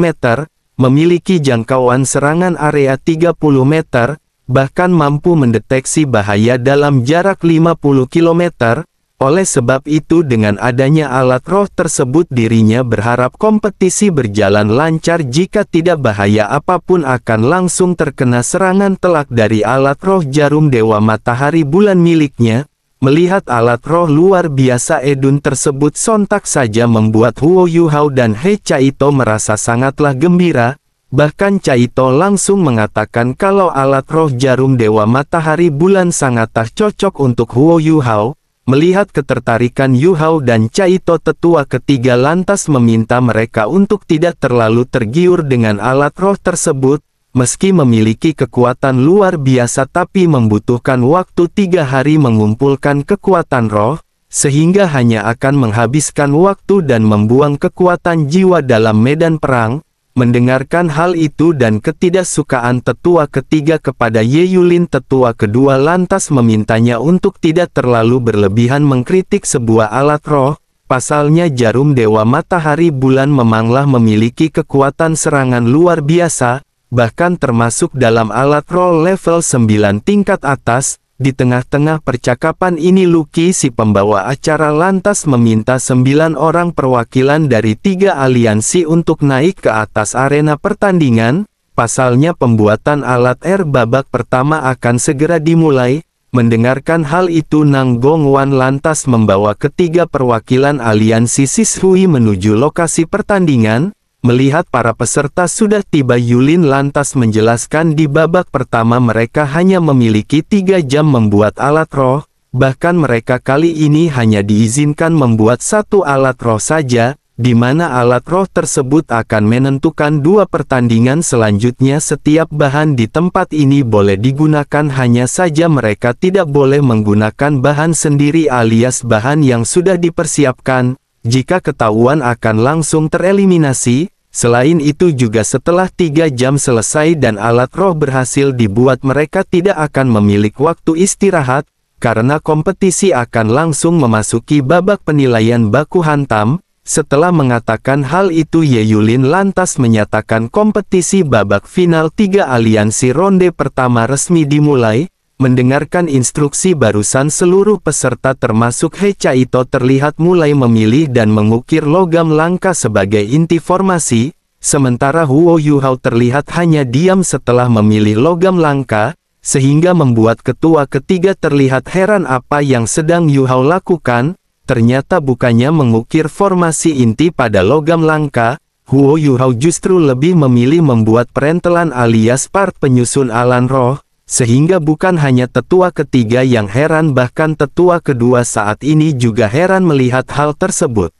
meter, memiliki jangkauan serangan area 30 meter, bahkan mampu mendeteksi bahaya dalam jarak 50 km. Oleh sebab itu dengan adanya alat roh tersebut dirinya berharap kompetisi berjalan lancar. Jika tidak, bahaya apapun akan langsung terkena serangan telak dari alat roh jarum dewa matahari bulan miliknya. Melihat alat roh luar biasa edun tersebut sontak saja membuat Huo Yu Hao dan He Caito merasa sangatlah gembira. Bahkan Caito langsung mengatakan kalau alat roh jarum dewa matahari bulan sangatlah cocok untuk Huo Yu Hao. Melihat ketertarikan Yu Hao dan Caito, tetua ketiga lantas meminta mereka untuk tidak terlalu tergiur dengan alat roh tersebut. Meski memiliki kekuatan luar biasa tapi membutuhkan waktu 3 hari mengumpulkan kekuatan roh, sehingga hanya akan menghabiskan waktu dan membuang kekuatan jiwa dalam medan perang. Mendengarkan hal itu dan ketidaksukaan tetua ketiga kepada Ye Yulin, tetua kedua lantas memintanya untuk tidak terlalu berlebihan mengkritik sebuah alat roh. Pasalnya jarum dewa matahari bulan memanglah memiliki kekuatan serangan luar biasa, bahkan termasuk dalam alat roh level 9 tingkat atas. Di tengah-tengah percakapan ini Lucky, si pembawa acara, lantas meminta 9 orang perwakilan dari 3 aliansi untuk naik ke atas arena pertandingan. Pasalnya pembuatan alat R babak pertama akan segera dimulai. Mendengarkan hal itu Nang Gongwan lantas membawa ketiga perwakilan aliansi Shishui menuju lokasi pertandingan. Melihat para peserta sudah tiba, Yulin lantas menjelaskan di babak pertama mereka hanya memiliki 3 jam membuat alat roh, bahkan mereka kali ini hanya diizinkan membuat 1 alat roh saja, di mana alat roh tersebut akan menentukan 2 pertandingan selanjutnya. Setiap bahan di tempat ini boleh digunakan, hanya saja mereka tidak boleh menggunakan bahan sendiri alias bahan yang sudah dipersiapkan. Jika ketahuan akan langsung tereliminasi. Selain itu juga setelah 3 jam selesai dan alat roh berhasil dibuat, mereka tidak akan memiliki waktu istirahat, karena kompetisi akan langsung memasuki babak penilaian baku hantam. Setelah mengatakan hal itu, Ye Yulin lantas menyatakan kompetisi babak final 3 aliansi ronde pertama resmi dimulai. Mendengarkan instruksi barusan, seluruh peserta termasuk He Caito terlihat mulai memilih dan mengukir logam langka sebagai inti formasi, sementara Huo Yu Hao terlihat hanya diam setelah memilih logam langka, sehingga membuat ketua ketiga terlihat heran apa yang sedang Yu Hao lakukan. Ternyata bukannya mengukir formasi inti pada logam langka, Huo Yu Hao justru lebih memilih membuat perentelan alias part penyusun alan roh. Sehingga bukan hanya tetua ketiga yang heran, bahkan tetua kedua saat ini juga heran melihat hal tersebut.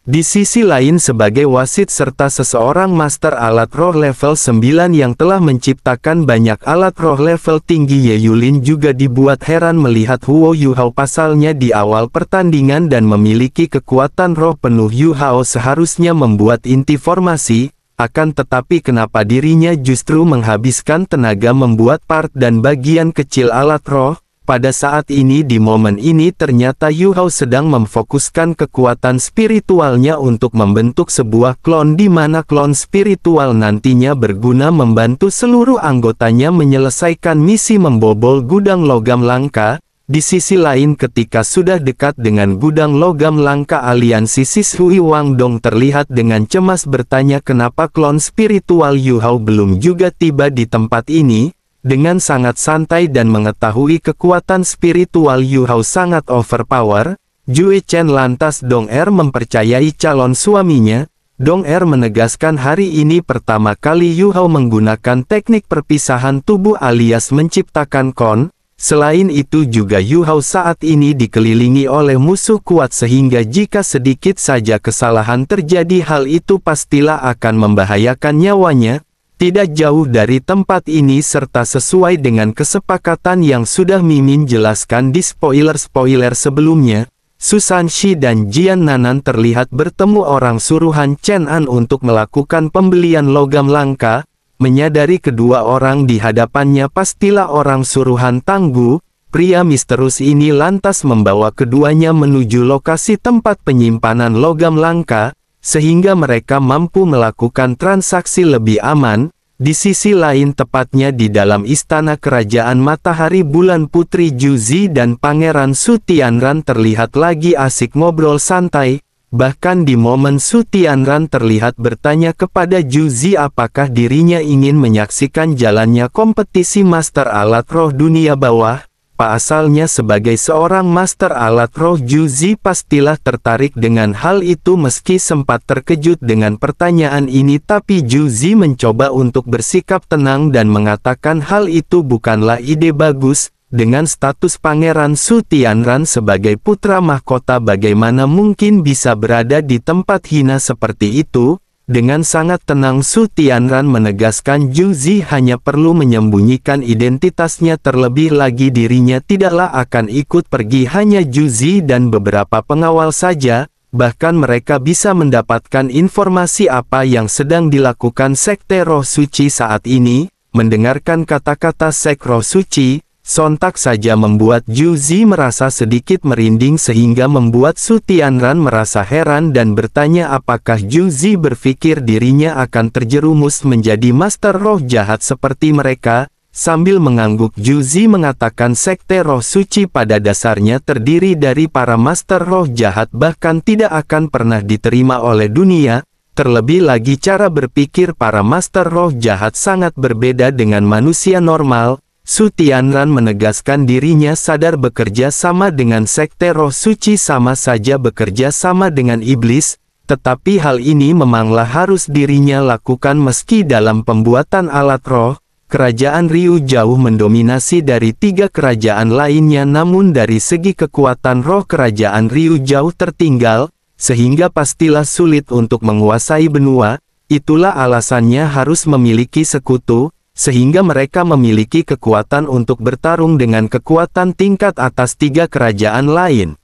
Di sisi lain sebagai wasit serta seseorang master alat roh level 9 yang telah menciptakan banyak alat roh level tinggi, Ye Yulin juga dibuat heran melihat Huo Yuhao pasalnya di awal pertandingan dan memiliki kekuatan roh penuh. Yuhao seharusnya membuat inti formasi, akan tetapi kenapa dirinya justru menghabiskan tenaga membuat part dan bagian kecil alat roh? Pada saat ini di momen ini ternyata Yuhao sedang memfokuskan kekuatan spiritualnya untuk membentuk sebuah klon di mana klon spiritual nantinya berguna membantu seluruh anggotanya menyelesaikan misi membobol gudang logam langka. Di sisi lain ketika sudah dekat dengan gudang logam langka, aliansi Sishui Wang Dong terlihat dengan cemas bertanya kenapa klon spiritual Yuhao belum juga tiba di tempat ini. Dengan sangat santai dan mengetahui kekuatan spiritual Yuhao sangat overpower, Jue Chen lantas Dong Er mempercayai calon suaminya. Dong Er menegaskan hari ini pertama kali Yuhao menggunakan teknik perpisahan tubuh alias menciptakan kon. Selain itu juga Yuhao saat ini dikelilingi oleh musuh kuat sehingga jika sedikit saja kesalahan terjadi hal itu pastilah akan membahayakan nyawanya. Tidak jauh dari tempat ini serta sesuai dengan kesepakatan yang sudah Mimin jelaskan di spoiler-spoiler sebelumnya, Susan Shi dan Jian Nanan terlihat bertemu orang suruhan Chen An untuk melakukan pembelian logam langka. Menyadari kedua orang di hadapannya pastilah orang suruhan Tanggu, pria misterius ini lantas membawa keduanya menuju lokasi tempat penyimpanan logam langka, sehingga mereka mampu melakukan transaksi lebih aman. Di sisi lain tepatnya di dalam istana kerajaan Matahari Bulan, Putri Juzi dan Pangeran Su Tianran terlihat lagi asik ngobrol santai. Bahkan di momen Su Tianran terlihat bertanya kepada Juzi apakah dirinya ingin menyaksikan jalannya kompetisi Master Alat Roh Dunia Bawah. Asalnya sebagai seorang master alat roh, Juzi pastilah tertarik dengan hal itu. Meski sempat terkejut dengan pertanyaan ini, tapi Juzi mencoba untuk bersikap tenang dan mengatakan hal itu bukanlah ide bagus. Dengan status Pangeran Su Tianran sebagai putra mahkota, bagaimana mungkin bisa berada di tempat hina seperti itu? Dengan sangat tenang Su Tianran menegaskan Juzi hanya perlu menyembunyikan identitasnya, terlebih lagi dirinya tidaklah akan ikut pergi, hanya Juzi dan beberapa pengawal saja, bahkan mereka bisa mendapatkan informasi apa yang sedang dilakukan Sekte Roh Suci saat ini. Mendengarkan kata-kata Sek Roh Suci, sontak saja membuat Juzi merasa sedikit merinding sehingga membuat Su Tianran merasa heran dan bertanya apakah Juzi berpikir dirinya akan terjerumus menjadi master roh jahat seperti mereka. Sambil mengangguk Juzi mengatakan Sekte Roh Suci pada dasarnya terdiri dari para master roh jahat, bahkan tidak akan pernah diterima oleh dunia. Terlebih lagi cara berpikir para master roh jahat sangat berbeda dengan manusia normal. Su Tianran menegaskan dirinya sadar bekerja sama dengan Sekte Roh Suci sama saja bekerja sama dengan iblis, tetapi hal ini memanglah harus dirinya lakukan meski dalam pembuatan alat roh. Kerajaan Ryu jauh mendominasi dari 3 kerajaan lainnya, namun dari segi kekuatan roh kerajaan Ryu jauh tertinggal, sehingga pastilah sulit untuk menguasai benua. Itulah alasannya harus memiliki sekutu, sehingga mereka memiliki kekuatan untuk bertarung dengan kekuatan tingkat atas 3 kerajaan lain.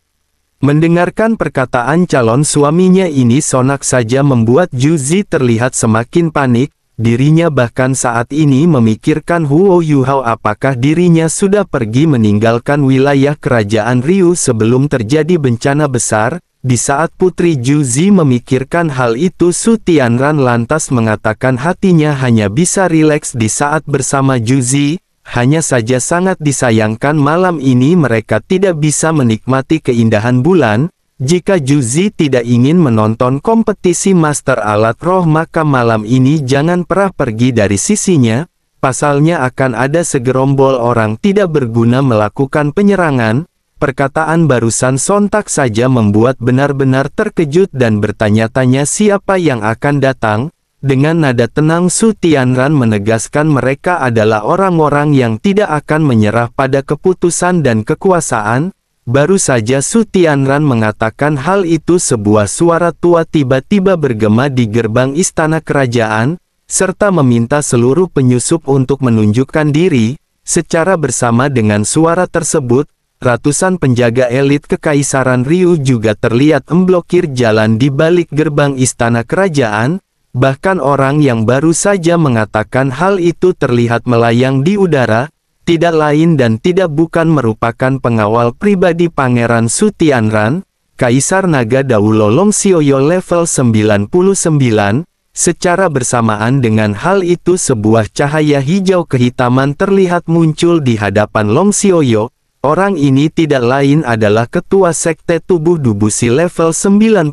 Mendengarkan perkataan calon suaminya ini sontak saja membuat Juzi terlihat semakin panik. Dirinya bahkan saat ini memikirkan Huo Yuhao apakah dirinya sudah pergi meninggalkan wilayah kerajaan Ryu sebelum terjadi bencana besar. Di saat Putri Juzi memikirkan hal itu, Su Tianran lantas mengatakan hatinya hanya bisa rileks di saat bersama Juzi. Hanya saja sangat disayangkan malam ini mereka tidak bisa menikmati keindahan bulan. Jika Juzi tidak ingin menonton kompetisi Master Alat Roh, maka malam ini jangan pernah pergi dari sisinya. Pasalnya akan ada segerombol orang tidak berguna melakukan penyerangan. Perkataan barusan sontak saja membuat benar-benar terkejut dan bertanya-tanya siapa yang akan datang. Dengan nada tenang Su Tianran menegaskan mereka adalah orang-orang yang tidak akan menyerah pada keputusan dan kekuasaan. Baru saja Su Tianran mengatakan hal itu, sebuah suara tua tiba-tiba bergema di gerbang istana kerajaan, serta meminta seluruh penyusup untuk menunjukkan diri. Secara bersama dengan suara tersebut, ratusan penjaga elit Kekaisaran Ryu juga terlihat memblokir jalan di balik gerbang istana kerajaan. Bahkan orang yang baru saja mengatakan hal itu terlihat melayang di udara, tidak lain dan tidak bukan merupakan pengawal pribadi Pangeran Su Tianran, Kaisar Naga Daulo Long Xiaoyo level 99. Secara bersamaan dengan hal itu, sebuah cahaya hijau kehitaman terlihat muncul di hadapan Long Xiaoyo. Orang ini tidak lain adalah ketua sekte tubuh Dubushi level 99.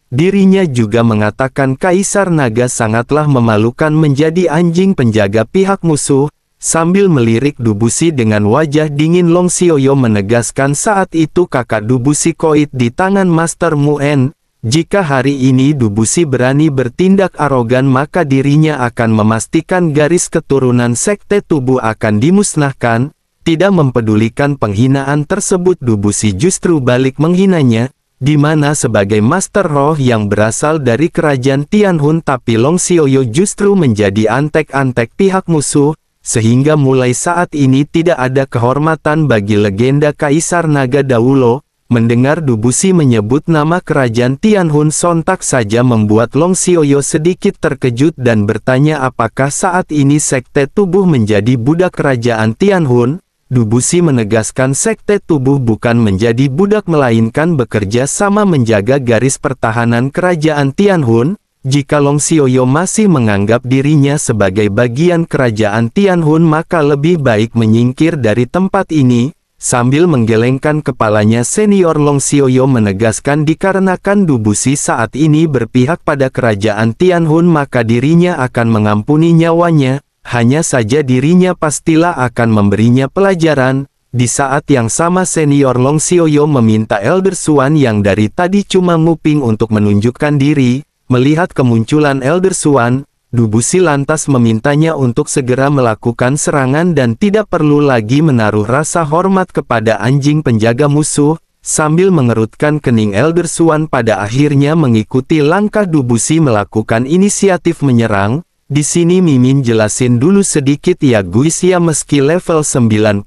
Dirinya juga mengatakan Kaisar Naga sangatlah memalukan menjadi anjing penjaga pihak musuh. Sambil melirik Dubushi dengan wajah dingin, Long Xiaoyo menegaskan saat itu kakak Dubushi koit di tangan Master Muen. Jika hari ini Dubushi berani bertindak arogan, maka dirinya akan memastikan garis keturunan sekte tubuh akan dimusnahkan. Tidak mempedulikan penghinaan tersebut, Dubushi justru balik menghinanya, di mana sebagai Master Roh yang berasal dari kerajaan Tianhun, tapi Long Xiaoyo justru menjadi antek-antek pihak musuh. Sehingga mulai saat ini tidak ada kehormatan bagi legenda Kaisar Naga Daulo. Mendengar Dubushi menyebut nama kerajaan Tianhun sontak saja membuat Long Xiaoyo sedikit terkejut dan bertanya apakah saat ini sekte tubuh menjadi budak kerajaan Tianhun. Dubushi menegaskan sekte tubuh bukan menjadi budak melainkan bekerja sama menjaga garis pertahanan kerajaan Tianhun. Jika Long Xiaoyo masih menganggap dirinya sebagai bagian kerajaan Tianhun, maka lebih baik menyingkir dari tempat ini. Sambil menggelengkan kepalanya, senior Long Xiaoyo menegaskan dikarenakan Dubushi saat ini berpihak pada kerajaan Tianhun, maka dirinya akan mengampuni nyawanya. Hanya saja dirinya pastilah akan memberinya pelajaran. Di saat yang sama, senior Long Xiaoyo meminta Elder Suan yang dari tadi cuma nguping untuk menunjukkan diri. Melihat kemunculan Elder Suan, Dubushi lantas memintanya untuk segera melakukan serangan dan tidak perlu lagi menaruh rasa hormat kepada anjing penjaga musuh. Sambil mengerutkan kening, Elder Suan pada akhirnya mengikuti langkah Dubushi melakukan inisiatif menyerang. Di sini Mimin jelasin dulu sedikit ya guys ya, meski level 98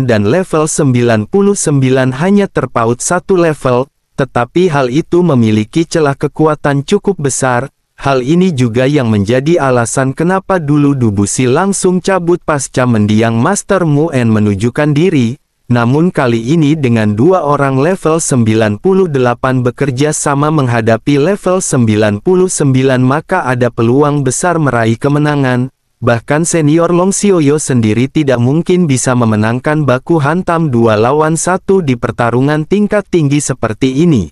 dan level 99 hanya terpaut satu level, tetapi hal itu memiliki celah kekuatan cukup besar. Hal ini juga yang menjadi alasan kenapa dulu Dubushi langsung cabut pasca mendiang Master Muen menunjukkan diri. Namun kali ini dengan dua orang level 98 bekerja sama menghadapi level 99, maka ada peluang besar meraih kemenangan. Bahkan senior Long Xiaoyo sendiri tidak mungkin bisa memenangkan baku hantam 2 lawan 1 di pertarungan tingkat tinggi seperti ini.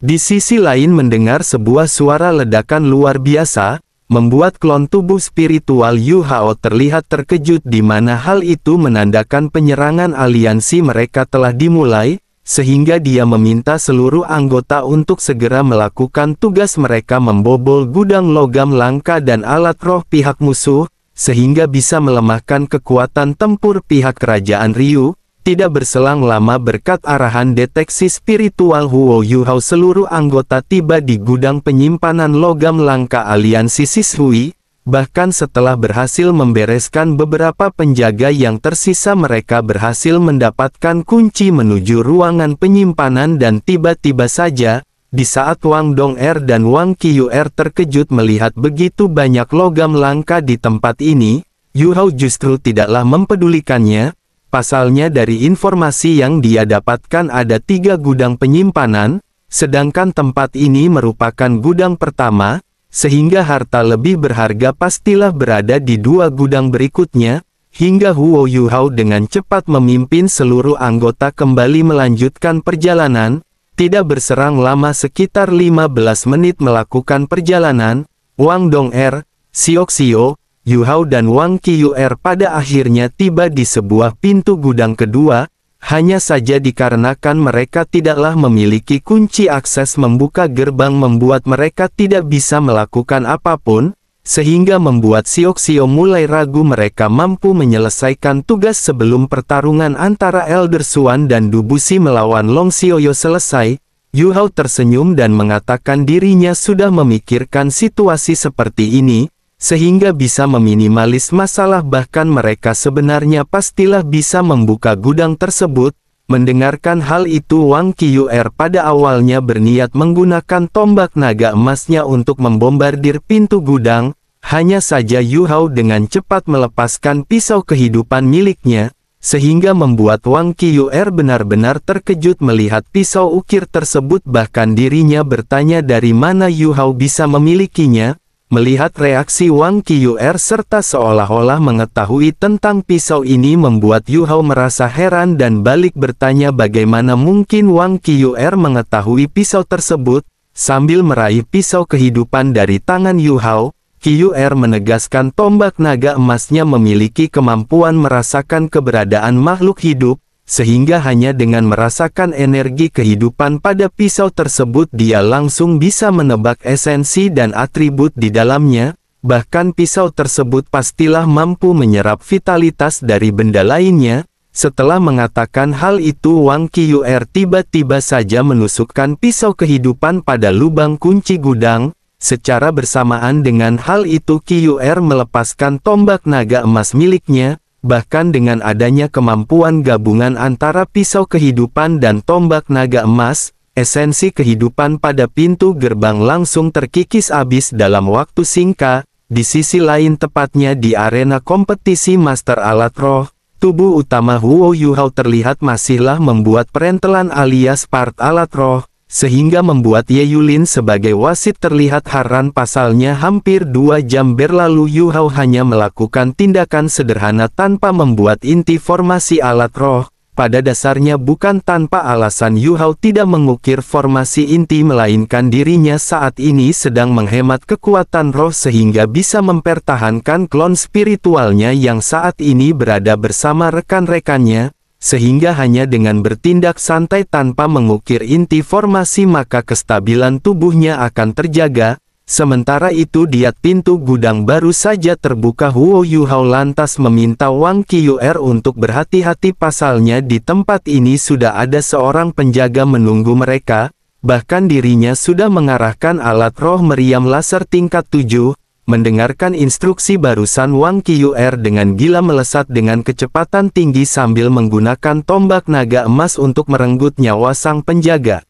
Di sisi lain, mendengar sebuah suara ledakan luar biasa, membuat klon tubuh spiritual Yu Hao terlihat terkejut, di mana hal itu menandakan penyerangan aliansi mereka telah dimulai, sehingga dia meminta seluruh anggota untuk segera melakukan tugas mereka membobol gudang logam langka dan alat roh pihak musuh, sehingga bisa melemahkan kekuatan tempur pihak kerajaan Ryu. Tidak berselang lama berkat arahan deteksi spiritual Huo Yu Hao, seluruh anggota tiba di gudang penyimpanan logam langka aliansi Shishui. Bahkan setelah berhasil membereskan beberapa penjaga yang tersisa, mereka berhasil mendapatkan kunci menuju ruangan penyimpanan dan tiba-tiba saja, di saat Wang Dong'er dan Wang Qiu'er terkejut melihat begitu banyak logam langka di tempat ini, Yu Hao justru tidaklah mempedulikannya. Pasalnya dari informasi yang dia dapatkan ada 3 gudang penyimpanan, sedangkan tempat ini merupakan gudang pertama, sehingga harta lebih berharga pastilah berada di 2 gudang berikutnya, hingga Huo Yu Hao dengan cepat memimpin seluruh anggota kembali melanjutkan perjalanan. Tidak berserang lama, sekitar 15 menit melakukan perjalanan, Wang Dong'er, Xiao, Yu Hao dan Wang Qiu'er pada akhirnya tiba di sebuah pintu gudang kedua. Hanya saja dikarenakan mereka tidaklah memiliki kunci akses membuka gerbang membuat mereka tidak bisa melakukan apapun, sehingga membuat Sioxio mulai ragu mereka mampu menyelesaikan tugas sebelum pertarungan antara Elder Swan dan Dubushi melawan Long Xiaoyo selesai. Yu Hao tersenyum dan mengatakan dirinya sudah memikirkan situasi seperti ini, sehingga bisa meminimalis masalah, bahkan mereka sebenarnya pastilah bisa membuka gudang tersebut. Mendengarkan hal itu, Wang Qiuer pada awalnya berniat menggunakan tombak naga emasnya untuk membombardir pintu gudang, hanya saja Yu Hao dengan cepat melepaskan pisau kehidupan miliknya, sehingga membuat Wang Qiuer benar-benar terkejut melihat pisau ukir tersebut, bahkan dirinya bertanya dari mana Yu Hao bisa memilikinya. Melihat reaksi Wang Qiuer serta seolah-olah mengetahui tentang pisau ini membuat Yu Hao merasa heran dan balik bertanya bagaimana mungkin Wang Qiuer mengetahui pisau tersebut. Sambil meraih pisau kehidupan dari tangan Yu Hao, Qiuer menegaskan tombak naga emasnya memiliki kemampuan merasakan keberadaan makhluk hidup, sehingga hanya dengan merasakan energi kehidupan pada pisau tersebut dia langsung bisa menebak esensi dan atribut di dalamnya, bahkan pisau tersebut pastilah mampu menyerap vitalitas dari benda lainnya. Setelah mengatakan hal itu, Wang Qiuer tiba-tiba saja menusukkan pisau kehidupan pada lubang kunci gudang. Secara bersamaan dengan hal itu, Qiuer melepaskan tombak naga emas miliknya. Bahkan dengan adanya kemampuan gabungan antara pisau kehidupan dan tombak naga emas, esensi kehidupan pada pintu gerbang langsung terkikis habis dalam waktu singkat. Di sisi lain, tepatnya di arena kompetisi Master Alat Roh, tubuh utama Huo Yu Hao terlihat masihlah membuat perentelan alias part alat roh, sehingga membuat Ye Yulin sebagai wasit terlihat heran. Pasalnya hampir 2 jam berlalu Yu Hao hanya melakukan tindakan sederhana tanpa membuat inti formasi alat roh. Pada dasarnya bukan tanpa alasan Yu Hao tidak mengukir formasi inti, melainkan dirinya saat ini sedang menghemat kekuatan roh sehingga bisa mempertahankan klon spiritualnya yang saat ini berada bersama rekan-rekannya. Sehingga hanya dengan bertindak santai tanpa mengukir inti formasi maka kestabilan tubuhnya akan terjaga. Sementara itu di pintu gudang baru saja terbuka, Huo Yu Hao lantas meminta Wang Qiuer untuk berhati-hati, pasalnya di tempat ini sudah ada seorang penjaga menunggu mereka. Bahkan dirinya sudah mengarahkan alat roh meriam laser tingkat 7. Mendengarkan instruksi barusan, Wang Qiuer dengan gila melesat dengan kecepatan tinggi sambil menggunakan tombak naga emas untuk merenggut nyawa sang penjaga.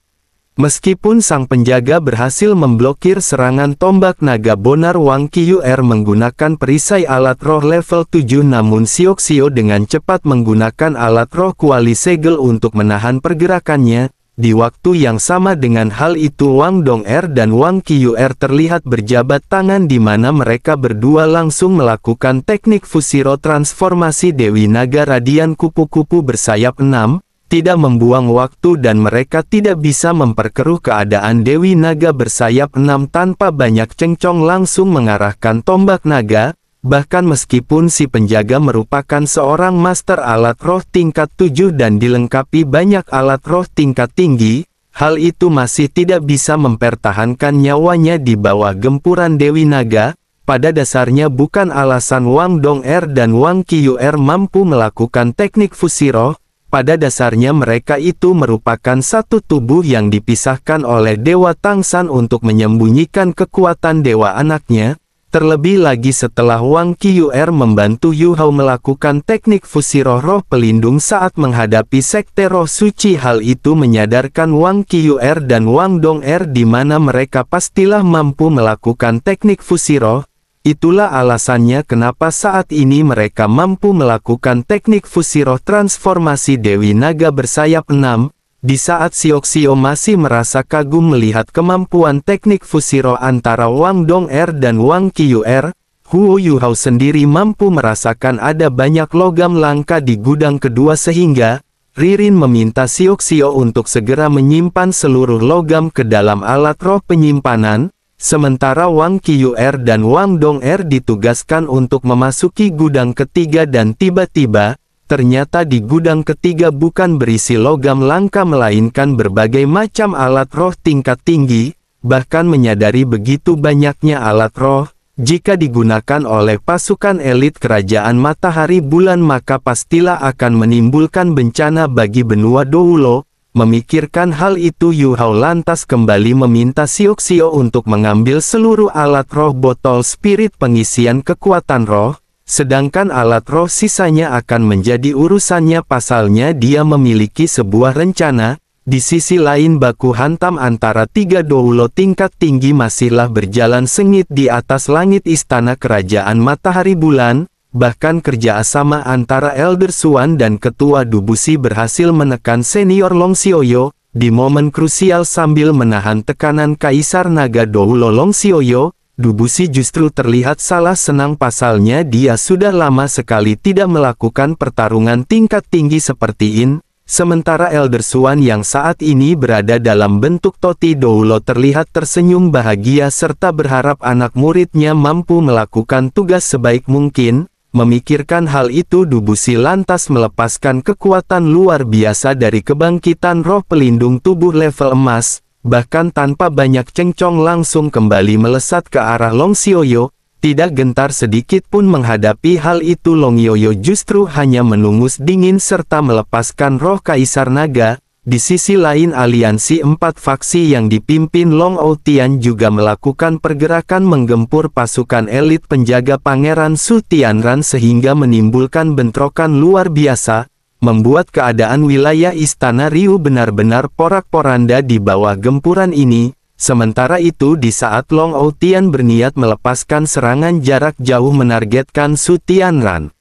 Meskipun sang penjaga berhasil memblokir serangan tombak naga bonar Wang Qiuer menggunakan perisai alat roh level 7, namun Sioxio dengan cepat menggunakan alat roh kuali segel untuk menahan pergerakannya. Di waktu yang sama dengan hal itu, Wang Dong'er dan Wang Qiuer terlihat berjabat tangan di mana mereka berdua langsung melakukan teknik Fushiro transformasi Dewi Naga Radian kupu-kupu bersayap 6. Tidak membuang waktu dan mereka tidak bisa memperkeruh keadaan Dewi Naga bersayap 6 tanpa banyak cengcong langsung mengarahkan tombak naga. Bahkan meskipun si penjaga merupakan seorang master alat roh tingkat 7 dan dilengkapi banyak alat roh tingkat tinggi, hal itu masih tidak bisa mempertahankan nyawanya di bawah gempuran Dewi Naga. Pada dasarnya bukan alasan Wang Dong'er dan Wang Qiuer mampu melakukan teknik Fushiro. Pada dasarnya mereka itu merupakan satu tubuh yang dipisahkan oleh Dewa Tangsan untuk menyembunyikan kekuatan dewa anaknya. Terlebih lagi setelah Wang Qiuer membantu Yu Hao melakukan teknik Fushiro roh pelindung saat menghadapi sekte roh suci, hal itu menyadarkan Wang Qiuer dan Wang Dong'er di mana mereka pastilah mampu melakukan teknik Fushiro. Itulah alasannya kenapa saat ini mereka mampu melakukan teknik Fushiro transformasi Dewi Naga bersayap 6. Di saat Sioxio masih merasa kagum melihat kemampuan teknik Fushiro antara Wang Dong'er dan Wang Qiuer, Huo Yu Hao sendiri mampu merasakan ada banyak logam langka di gudang kedua sehingga Ririn meminta Sioxio untuk segera menyimpan seluruh logam ke dalam alat roh penyimpanan. Sementara Wang Qiuer dan Wang Dong'er ditugaskan untuk memasuki gudang ketiga dan tiba-tiba ternyata di gudang ketiga bukan berisi logam langka melainkan berbagai macam alat roh tingkat tinggi. Bahkan menyadari begitu banyaknya alat roh, Jika digunakan oleh pasukan elit kerajaan matahari bulan maka pastilah akan menimbulkan bencana bagi benua Doulo. Memikirkan hal itu Yu Hao lantas kembali meminta Siok-Sio untuk mengambil seluruh alat roh botol spirit pengisian kekuatan roh, sedangkan alat roh sisanya akan menjadi urusannya pasalnya dia memiliki sebuah rencana. Di sisi lain baku hantam antara tiga Doulo tingkat tinggi masihlah berjalan sengit di atas langit istana kerajaan matahari bulan, bahkan kerjasama antara Elder Swan dan Ketua Dubusi berhasil menekan senior Long Xiaoyo, di momen krusial sambil menahan tekanan Kaisar Naga Doulo Long Xiaoyo. Dubusi justru terlihat salah senang pasalnya dia sudah lama sekali tidak melakukan pertarungan tingkat tinggi seperti ini. Sementara Elder Swan yang saat ini berada dalam bentuk Toti Doulo terlihat tersenyum bahagia serta berharap anak muridnya mampu melakukan tugas sebaik mungkin. Memikirkan hal itu Dubusi lantas melepaskan kekuatan luar biasa dari kebangkitan roh pelindung tubuh level emas, bahkan tanpa banyak cengcong langsung kembali melesat ke arah Long Xiaoyo. Tidak gentar sedikit pun menghadapi hal itu Long Xiaoyo justru hanya menungus dingin serta melepaskan roh Kaisar Naga. Di sisi lain aliansi empat faksi yang dipimpin Long Outian juga melakukan pergerakan menggempur pasukan elit penjaga Pangeran Su Tianran sehingga menimbulkan bentrokan luar biasa, membuat keadaan wilayah Istana Ryu benar-benar porak-poranda di bawah gempuran ini. Sementara itu di saat Long Outian berniat melepaskan serangan jarak jauh menargetkan Su Tianran,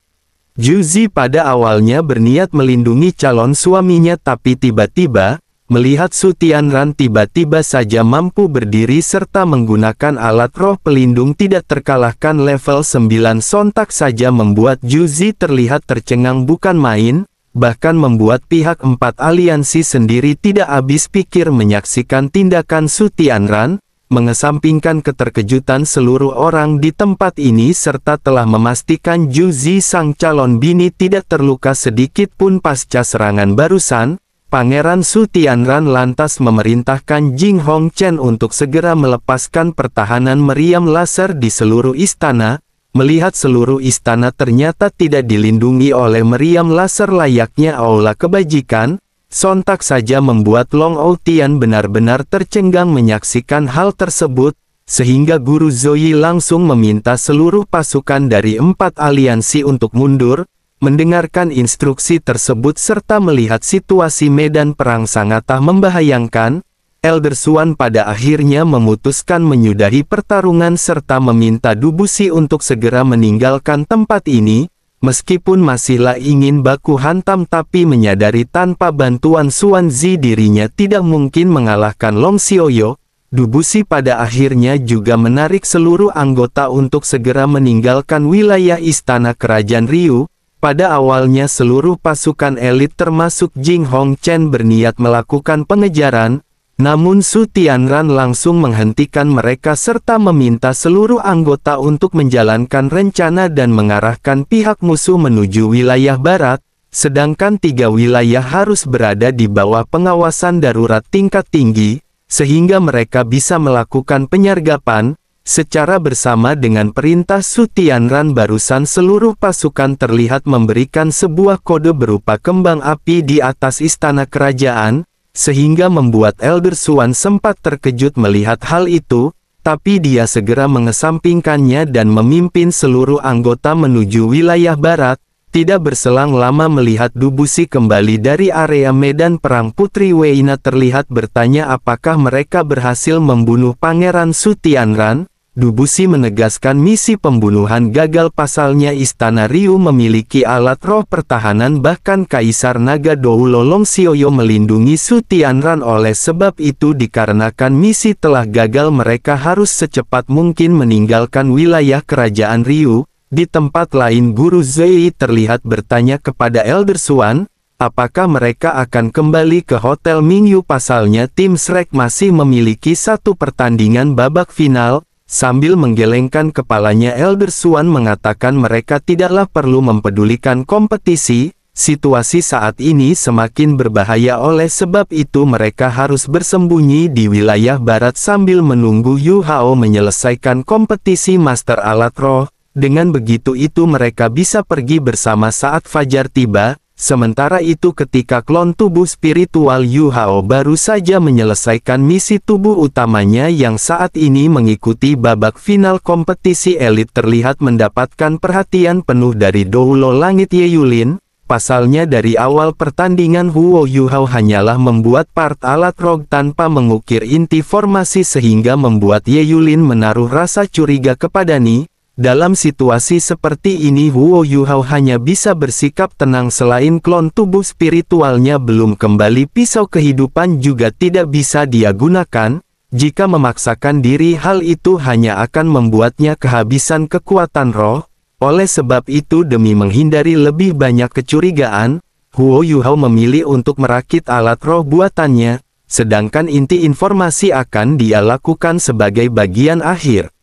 Juzi pada awalnya berniat melindungi calon suaminya tapi tiba-tiba, melihat Su Tianran tiba-tiba saja mampu berdiri serta menggunakan alat roh pelindung tidak terkalahkan level 9 sontak saja membuat Juzi terlihat tercengang bukan main. Bahkan membuat pihak empat aliansi sendiri tidak habis pikir menyaksikan tindakan Su Tianran, mengesampingkan keterkejutan seluruh orang di tempat ini serta telah memastikan Juzi sang calon bini tidak terluka sedikit pun pasca serangan barusan. Pangeran Su Tianran lantas memerintahkan Jing Hongchen untuk segera melepaskan pertahanan meriam laser di seluruh istana. Melihat seluruh istana ternyata tidak dilindungi oleh meriam laser layaknya aula kebajikan, sontak saja membuat Long Outian benar-benar tercengang menyaksikan hal tersebut, sehingga Guru Zoe langsung meminta seluruh pasukan dari empat aliansi untuk mundur. Mendengarkan instruksi tersebut serta melihat situasi medan perang sangatlah membahayakan, Elder Swan pada akhirnya memutuskan menyudahi pertarungan serta meminta Dubusi untuk segera meninggalkan tempat ini, meskipun masihlah ingin baku hantam tapi menyadari tanpa bantuan Swan Zi dirinya tidak mungkin mengalahkan Long Xiaoyo. Dubusi pada akhirnya juga menarik seluruh anggota untuk segera meninggalkan wilayah istana kerajaan Ryu. Pada awalnya seluruh pasukan elit termasuk Jing Hongchen berniat melakukan pengejaran, namun Su Tianran langsung menghentikan mereka serta meminta seluruh anggota untuk menjalankan rencana dan mengarahkan pihak musuh menuju wilayah barat, sedangkan tiga wilayah harus berada di bawah pengawasan darurat tingkat tinggi, sehingga mereka bisa melakukan penyergapan. Secara bersama dengan perintah Su Tianran barusan seluruh pasukan terlihat memberikan sebuah kode berupa kembang api di atas istana kerajaan, sehingga membuat Elder Swan sempat terkejut melihat hal itu, tapi dia segera mengesampingkannya dan memimpin seluruh anggota menuju wilayah barat. Tidak berselang lama melihat Dubusi kembali dari area medan perang, Putri Weina terlihat bertanya apakah mereka berhasil membunuh Pangeran Su Tianran. Dubusi menegaskan misi pembunuhan gagal pasalnya Istana Ryu memiliki alat roh pertahanan bahkan Kaisar Naga Doulo Long Xiaoyo melindungi Su Tianran oleh sebab itu dikarenakan misi telah gagal mereka harus secepat mungkin meninggalkan wilayah kerajaan Ryu. Di tempat lain Guru Zei terlihat bertanya kepada Elder Swan, apakah mereka akan kembali ke Hotel Mingyu pasalnya tim Shrek masih memiliki satu pertandingan babak final. Sambil menggelengkan kepalanya Elder Swan mengatakan mereka tidaklah perlu mempedulikan kompetisi, Situasi saat ini semakin berbahaya, oleh sebab itu mereka harus bersembunyi di wilayah barat sambil menunggu Yu Hao menyelesaikan kompetisi Master Alat Roh. Dengan begitu mereka bisa pergi bersama saat fajar tiba. Sementara itu ketika klon tubuh spiritual Yu Hao baru saja menyelesaikan misi tubuh utamanya yang saat ini mengikuti babak final kompetisi elit, terlihat mendapatkan perhatian penuh dari Doulo Langit Ye Yulin. Pasalnya dari awal pertandingan Huo Yu Hao hanyalah membuat part alat roh tanpa mengukir inti formasi sehingga membuat Ye Yulin menaruh rasa curiga kepada Ni. Dalam situasi seperti ini Huo Yu Hao hanya bisa bersikap tenang, selain klon tubuh spiritualnya belum kembali, pisau kehidupan juga tidak bisa dia gunakan. Jika memaksakan diri hal itu hanya akan membuatnya kehabisan kekuatan roh. Oleh sebab itu demi menghindari lebih banyak kecurigaan, Huo Yu Hao memilih untuk merakit alat roh buatannya, sedangkan inti informasi akan dia lakukan sebagai bagian akhir.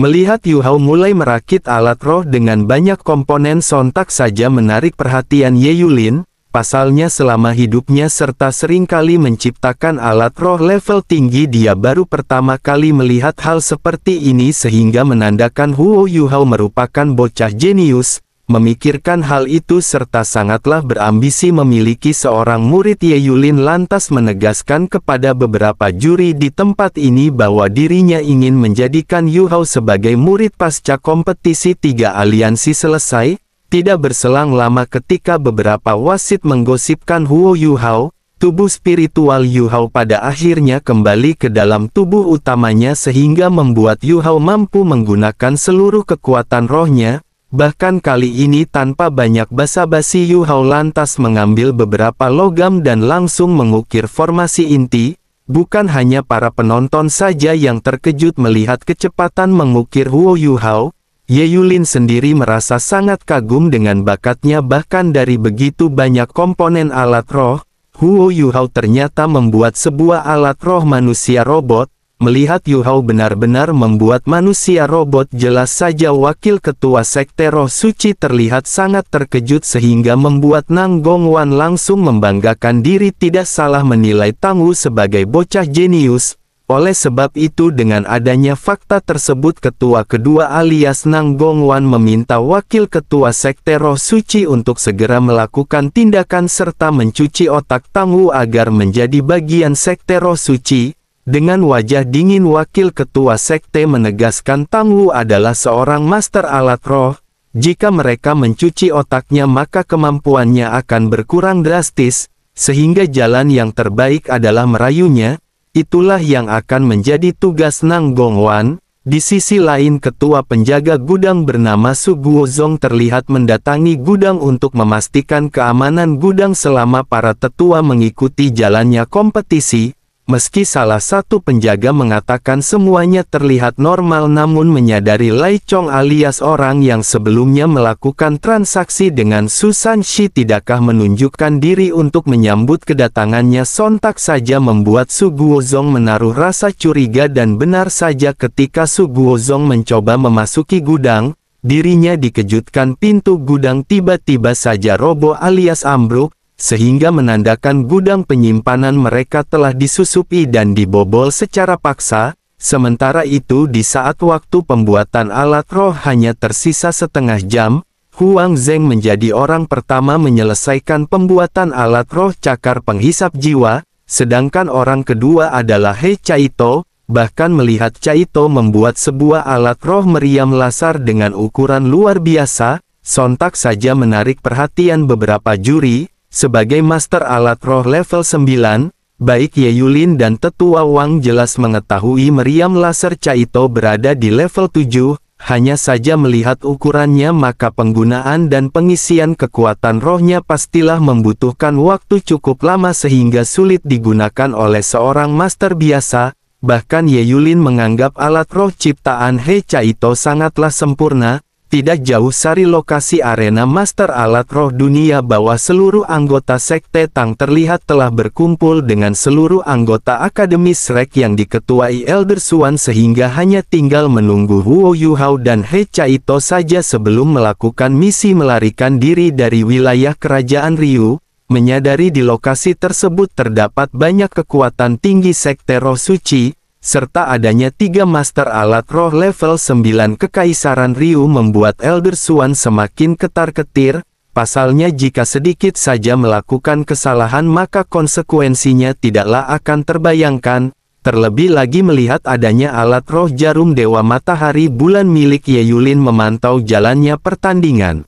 Melihat Yu Hao mulai merakit alat roh dengan banyak komponen sontak saja menarik perhatian Ye Yulin. Pasalnya selama hidupnya serta seringkali menciptakan alat roh level tinggi, dia baru pertama kali melihat hal seperti ini sehingga menandakan Huo Yu Hao merupakan bocah jenius. Memikirkan hal itu serta sangatlah berambisi memiliki seorang murid, Ye Yulin lantas menegaskan kepada beberapa juri di tempat ini bahwa dirinya ingin menjadikan Yu Hao sebagai murid pasca kompetisi 3 aliansi selesai. Tidak berselang lama ketika beberapa wasit menggosipkan Huo Yu Hao, tubuh spiritual Yu Hao pada akhirnya kembali ke dalam tubuh utamanya sehingga membuat Yu Hao mampu menggunakan seluruh kekuatan rohnya. Bahkan kali ini tanpa banyak basa-basi Yu Hao lantas mengambil beberapa logam dan langsung mengukir formasi inti. Bukan hanya para penonton saja yang terkejut melihat kecepatan mengukir Huo Yu Hao, Ye Yulin sendiri merasa sangat kagum dengan bakatnya. Bahkan dari begitu banyak komponen alat roh, Huo Yu Hao ternyata membuat sebuah alat roh manusia robot. Melihat Yu Hao benar-benar membuat manusia robot, jelas saja wakil ketua sekte roh suci terlihat sangat terkejut sehingga membuat Nang Gongwan langsung membanggakan diri. Tidak salah menilai Tang Wu sebagai bocah jenius. Oleh sebab itu dengan adanya fakta tersebut ketua kedua alias Nang Gongwan meminta wakil ketua sekte roh suci untuk segera melakukan tindakan serta mencuci otak Tang Wu agar menjadi bagian sekte roh suci. Dengan wajah dingin wakil ketua sekte menegaskan Tang Wu adalah seorang master alat roh. Jika mereka mencuci otaknya maka kemampuannya akan berkurang drastis, sehingga jalan yang terbaik adalah merayunya. Itulah yang akan menjadi tugas Nang Gongwan. Di sisi lain ketua penjaga gudang bernama Su Guozong terlihat mendatangi gudang untuk memastikan keamanan gudang selama para tetua mengikuti jalannya kompetisi. Meski salah satu penjaga mengatakan semuanya terlihat normal, namun menyadari Lai Chong alias orang yang sebelumnya melakukan transaksi dengan Su Sanshi tidakkah menunjukkan diri untuk menyambut kedatangannya, sontak saja membuat Su Guozong menaruh rasa curiga. Dan benar saja ketika Su Guozong mencoba memasuki gudang, dirinya dikejutkan pintu gudang tiba-tiba saja roboh alias ambruk, sehingga menandakan gudang penyimpanan mereka telah disusupi dan dibobol secara paksa. Sementara itu di saat waktu pembuatan alat roh hanya tersisa setengah jam, Huang Zheng menjadi orang pertama menyelesaikan pembuatan alat roh cakar penghisap jiwa, sedangkan orang kedua adalah He Caito. Bahkan melihat Caito membuat sebuah alat roh meriam laser dengan ukuran luar biasa, sontak saja menarik perhatian beberapa juri. Sebagai master alat roh level 9, baik Ye Yulin dan tetua Wang jelas mengetahui meriam laser Caito berada di level 7, hanya saja melihat ukurannya maka penggunaan dan pengisian kekuatan rohnya pastilah membutuhkan waktu cukup lama sehingga sulit digunakan oleh seorang master biasa. Bahkan Ye Yulin menganggap alat roh ciptaan He Caito sangatlah sempurna. tidak jauh dari lokasi arena Master Alat Roh Dunia bawah seluruh anggota Sekte Tang terlihat telah berkumpul dengan seluruh anggota Akademi Shrek yang diketuai Elder Swan sehingga hanya tinggal menunggu Huo Yuhao dan He Chaito saja sebelum melakukan misi melarikan diri dari wilayah Kerajaan Ryu. Menyadari di lokasi tersebut terdapat banyak kekuatan tinggi Sekte Roh Suci, serta adanya 3 Master Alat Roh level 9 Kekaisaran Ryu membuat Elder Swan semakin ketar-ketir. Pasalnya jika sedikit saja melakukan kesalahan maka konsekuensinya tidaklah akan terbayangkan, terlebih lagi melihat adanya alat roh jarum Dewa Matahari Bulan milik Ye Yulin memantau jalannya pertandingan.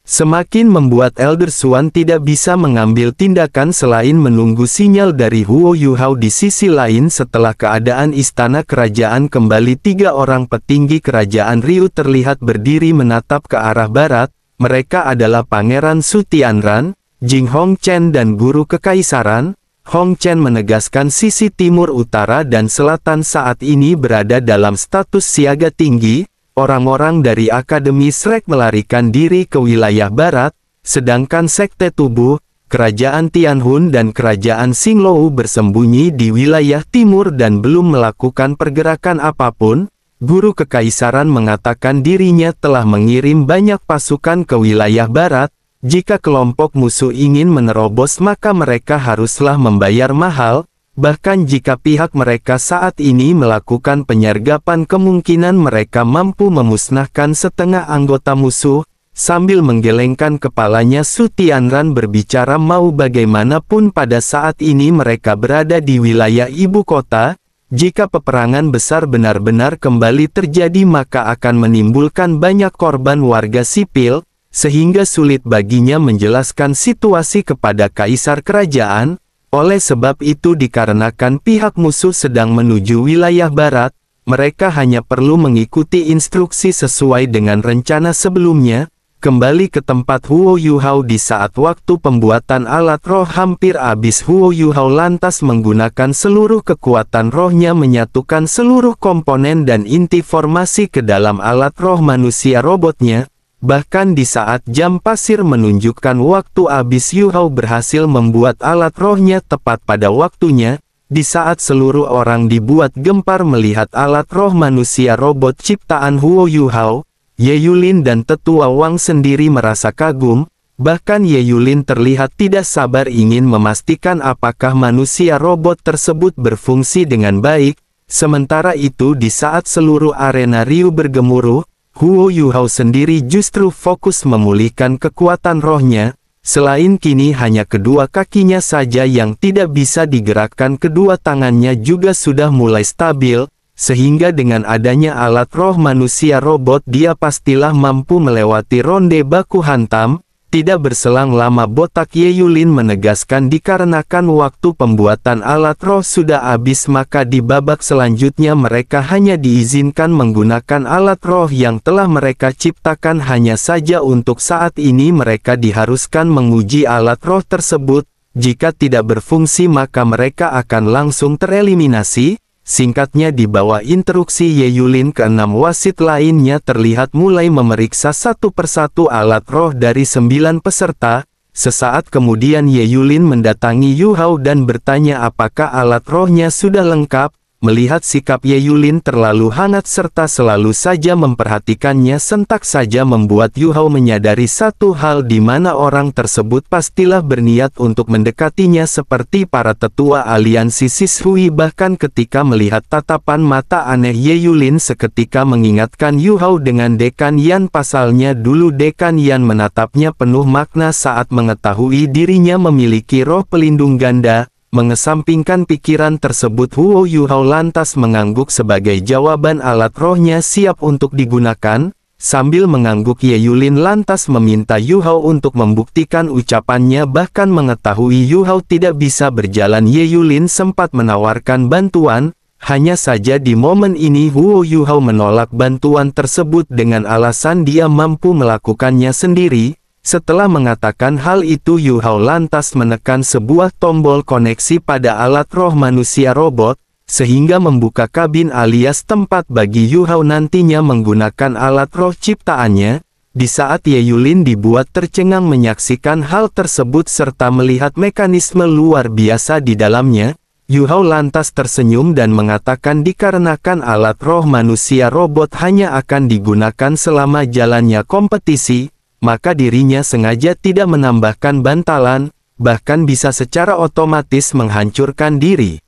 Semakin membuat Elder Swan tidak bisa mengambil tindakan selain menunggu sinyal dari Huo Yuhao. Di sisi lain setelah keadaan istana kerajaan kembali 3 orang petinggi kerajaan Ryu terlihat berdiri menatap ke arah barat. Mereka adalah Pangeran Su Tianran, Jing Hongchen dan Guru Kekaisaran. Hongchen menegaskan sisi timur utara dan selatan saat ini berada dalam status siaga tinggi. Orang-orang dari Akademi Shrek melarikan diri ke wilayah barat, sedangkan Sekte Tubuh, Kerajaan Tianhun dan Kerajaan Xinglou bersembunyi di wilayah timur dan belum melakukan pergerakan apapun. Guru Kekaisaran mengatakan dirinya telah mengirim banyak pasukan ke wilayah barat. Jika kelompok musuh ingin menerobos maka mereka haruslah membayar mahal. Bahkan jika pihak mereka saat ini melakukan penyergapan kemungkinan mereka mampu memusnahkan setengah anggota musuh. Sambil menggelengkan kepalanya Su Tianran berbicara mau bagaimanapun pada saat ini mereka berada di wilayah ibu kota. Jika peperangan besar benar-benar kembali terjadi maka akan menimbulkan banyak korban warga sipil, sehingga sulit baginya menjelaskan situasi kepada kaisar kerajaan. Oleh sebab itu dikarenakan pihak musuh sedang menuju wilayah barat, mereka hanya perlu mengikuti instruksi sesuai dengan rencana sebelumnya, kembali ke tempat Huo Yuhao di saat waktu pembuatan alat roh hampir habis. Huo Yuhao lantas menggunakan seluruh kekuatan rohnya menyatukan seluruh komponen dan inti formasi ke dalam alat roh manusia robotnya. Bahkan di saat jam pasir menunjukkan waktu habis Yuhao berhasil membuat alat rohnya tepat pada waktunya. Di saat seluruh orang dibuat gempar melihat alat roh manusia robot ciptaan Huo Yuhao, Ye Yulin dan Tetua Wang sendiri merasa kagum. Bahkan Ye Yulin terlihat tidak sabar ingin memastikan apakah manusia robot tersebut berfungsi dengan baik. Sementara itu di saat seluruh arena Ryu bergemuruh, Huo Yuhao sendiri justru fokus memulihkan kekuatan rohnya. Selain kini hanya kedua kakinya saja yang tidak bisa digerakkan, kedua tangannya juga sudah mulai stabil, sehingga dengan adanya alat roh manusia robot dia pastilah mampu melewati ronde baku hantam. Tidak berselang lama botak Ye Yulin menegaskan dikarenakan waktu pembuatan alat roh sudah habis maka di babak selanjutnya mereka hanya diizinkan menggunakan alat roh yang telah mereka ciptakan. Hanya saja untuk saat ini mereka diharuskan menguji alat roh tersebut. Jika tidak berfungsi maka mereka akan langsung tereliminasi. Singkatnya di bawah instruksi Ye Yulin, keenam wasit lainnya terlihat mulai memeriksa satu persatu alat roh dari 9 peserta. Sesaat kemudian Ye Yulin mendatangi Yuhao dan bertanya apakah alat rohnya sudah lengkap. Melihat sikap Ye Yulin terlalu hangat serta selalu saja memperhatikannya sentak saja membuat Yuhao menyadari satu hal, di mana orang tersebut pastilah berniat untuk mendekatinya seperti para tetua aliansi Shishui. Bahkan ketika melihat tatapan mata aneh Ye Yulin seketika mengingatkan Yuhao dengan Dekan Yan. Pasalnya dulu Dekan Yan menatapnya penuh makna saat mengetahui dirinya memiliki roh pelindung ganda. Mengesampingkan pikiran tersebut, Huo Yuhao lantas mengangguk sebagai jawaban alat rohnya siap untuk digunakan. Sambil mengangguk Ye Yulin lantas meminta Yuhao untuk membuktikan ucapannya. Bahkan mengetahui Yuhao tidak bisa berjalan, Ye Yulin sempat menawarkan bantuan. Hanya saja di momen ini Huo Yuhao menolak bantuan tersebut dengan alasan dia mampu melakukannya sendiri. Setelah mengatakan hal itu, Yuhao lantas menekan sebuah tombol koneksi pada alat roh manusia robot. sehingga membuka kabin alias tempat bagi Yu Hao nantinya menggunakan alat roh ciptaannya. Di saat Ye Yulin dibuat tercengang menyaksikan hal tersebut serta melihat mekanisme luar biasa di dalamnya, Yu Hao lantas tersenyum dan mengatakan dikarenakan alat roh manusia robot hanya akan digunakan selama jalannya kompetisi, maka dirinya sengaja tidak menambahkan bantalan, bahkan bisa secara otomatis menghancurkan diri.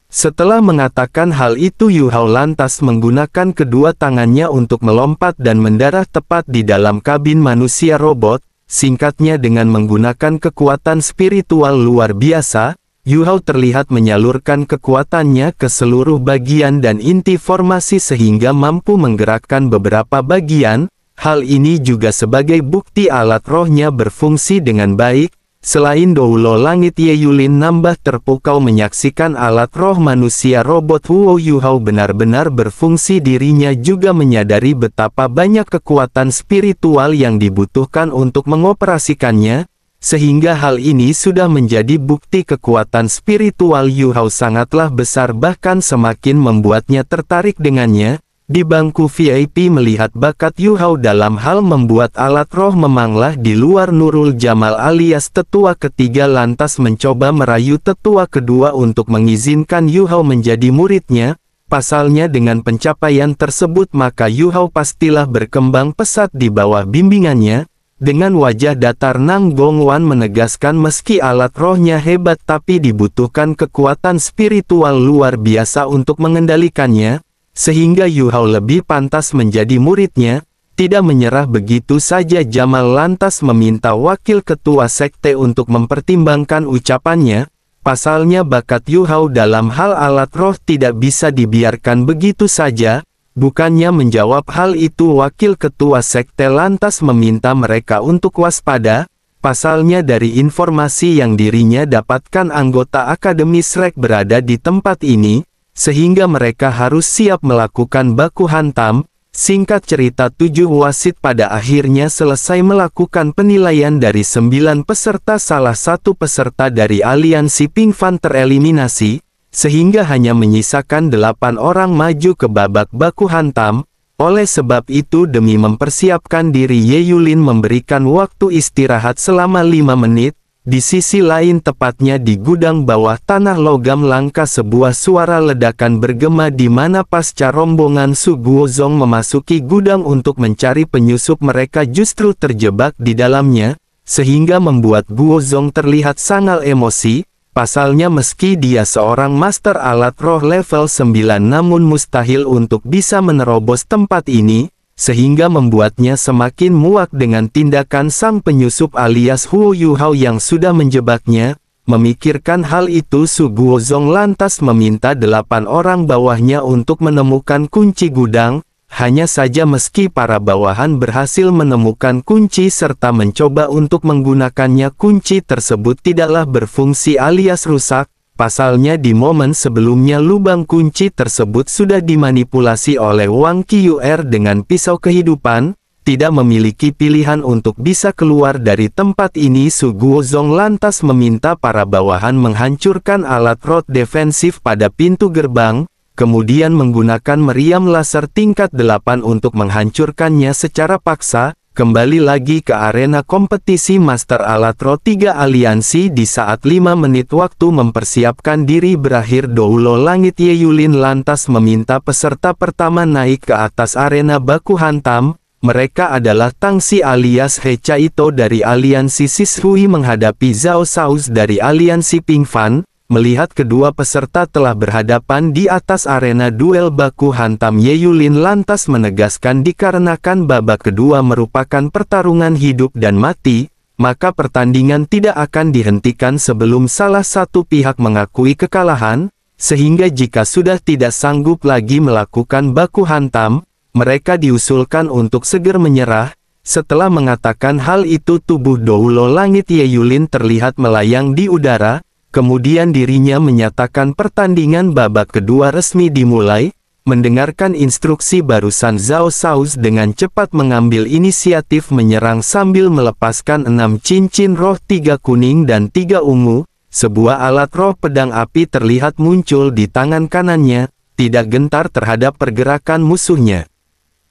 Setelah mengatakan hal itu, Yu Hao lantas menggunakan kedua tangannya untuk melompat dan mendarat tepat di dalam kabin manusia robot. Singkatnya, dengan menggunakan kekuatan spiritual luar biasa, Yu Hao terlihat menyalurkan kekuatannya ke seluruh bagian dan inti formasi sehingga mampu menggerakkan beberapa bagian. Hal ini juga sebagai bukti alat rohnya berfungsi dengan baik. Selain Doulo Langit, Ye Yulin nambah terpukau menyaksikan alat roh manusia robot Huo Yu Hao benar-benar berfungsi. Dirinya juga menyadari betapa banyak kekuatan spiritual yang dibutuhkan untuk mengoperasikannya, sehingga hal ini sudah menjadi bukti kekuatan spiritual Yu Hao sangatlah besar, bahkan semakin membuatnya tertarik dengannya. Di bangku VIP melihat bakat Yu Hao dalam hal membuat alat roh memanglah di luar, Nurul Jamal alias tetua ketiga lantas mencoba merayu tetua kedua untuk mengizinkan Yu Hao menjadi muridnya. Pasalnya dengan pencapaian tersebut maka Yu Hao pastilah berkembang pesat di bawah bimbingannya. Dengan wajah datar, Nang Gongwan menegaskan meski alat rohnya hebat tapi dibutuhkan kekuatan spiritual luar biasa untuk mengendalikannya, sehingga Yu Hao lebih pantas menjadi muridnya. Tidak menyerah begitu saja, Jamal lantas meminta wakil ketua sekte untuk mempertimbangkan ucapannya. Pasalnya bakat Yu Hao dalam hal alat roh tidak bisa dibiarkan begitu saja. Bukannya menjawab hal itu, wakil ketua sekte lantas meminta mereka untuk waspada. Pasalnya dari informasi yang dirinya dapatkan, anggota Akademi Shrek berada di tempat ini, sehingga mereka harus siap melakukan baku hantam. Singkat cerita, 7 wasit pada akhirnya selesai melakukan penilaian dari 9 peserta. Salah satu peserta dari aliansi Pink Fan tereliminasi, sehingga hanya menyisakan 8 orang maju ke babak baku hantam. Oleh sebab itu, demi mempersiapkan diri, Ye Yulin memberikan waktu istirahat selama 5 menit. Di sisi lain, tepatnya di gudang bawah tanah logam langka, sebuah suara ledakan bergema di mana pasca rombongan Su Guozong memasuki gudang untuk mencari penyusup, mereka justru terjebak di dalamnya, sehingga membuat Guozong terlihat sangat emosi. Pasalnya meski dia seorang master alat roh level 9 namun mustahil untuk bisa menerobos tempat ini, sehingga membuatnya semakin muak dengan tindakan sang penyusup alias Huo Yu Hao yang sudah menjebaknya. Memikirkan hal itu, Su Guozong lantas meminta 8 orang bawahnya untuk menemukan kunci gudang. Hanya saja meski para bawahan berhasil menemukan kunci serta mencoba untuk menggunakannya, kunci tersebut tidaklah berfungsi alias rusak. Pasalnya di momen sebelumnya lubang kunci tersebut sudah dimanipulasi oleh Wang Qiuer dengan pisau kehidupan. Tidak memiliki pilihan untuk bisa keluar dari tempat ini, Su Guozong lantas meminta para bawahan menghancurkan alat roh defensif pada pintu gerbang, kemudian menggunakan meriam laser tingkat 8 untuk menghancurkannya secara paksa. Kembali lagi ke arena kompetisi Master Alat Roh 3 Aliansi. Di saat 5 menit waktu mempersiapkan diri berakhir, Doulo Langit Ye Yulin lantas meminta peserta pertama naik ke atas arena baku hantam. Mereka adalah Tang Xi alias He Chaito dari Aliansi Sishui menghadapi Zhao Saus dari Aliansi Pink Fan. Melihat kedua peserta telah berhadapan di atas arena duel baku hantam, Ye Yulin lantas menegaskan dikarenakan babak kedua merupakan pertarungan hidup dan mati, maka pertandingan tidak akan dihentikan sebelum salah satu pihak mengakui kekalahan, sehingga jika sudah tidak sanggup lagi melakukan baku hantam, mereka diusulkan untuk segera menyerah. Setelah mengatakan hal itu, tubuh Doulo Langit Ye Yulin terlihat melayang di udara. Kemudian dirinya menyatakan pertandingan babak kedua resmi dimulai. Mendengarkan instruksi barusan, Zhao Saus dengan cepat mengambil inisiatif menyerang sambil melepaskan 6 cincin roh, 3 kuning dan 3 ungu. sebuah alat roh pedang api terlihat muncul di tangan kanannya, tidak gentar terhadap pergerakan musuhnya.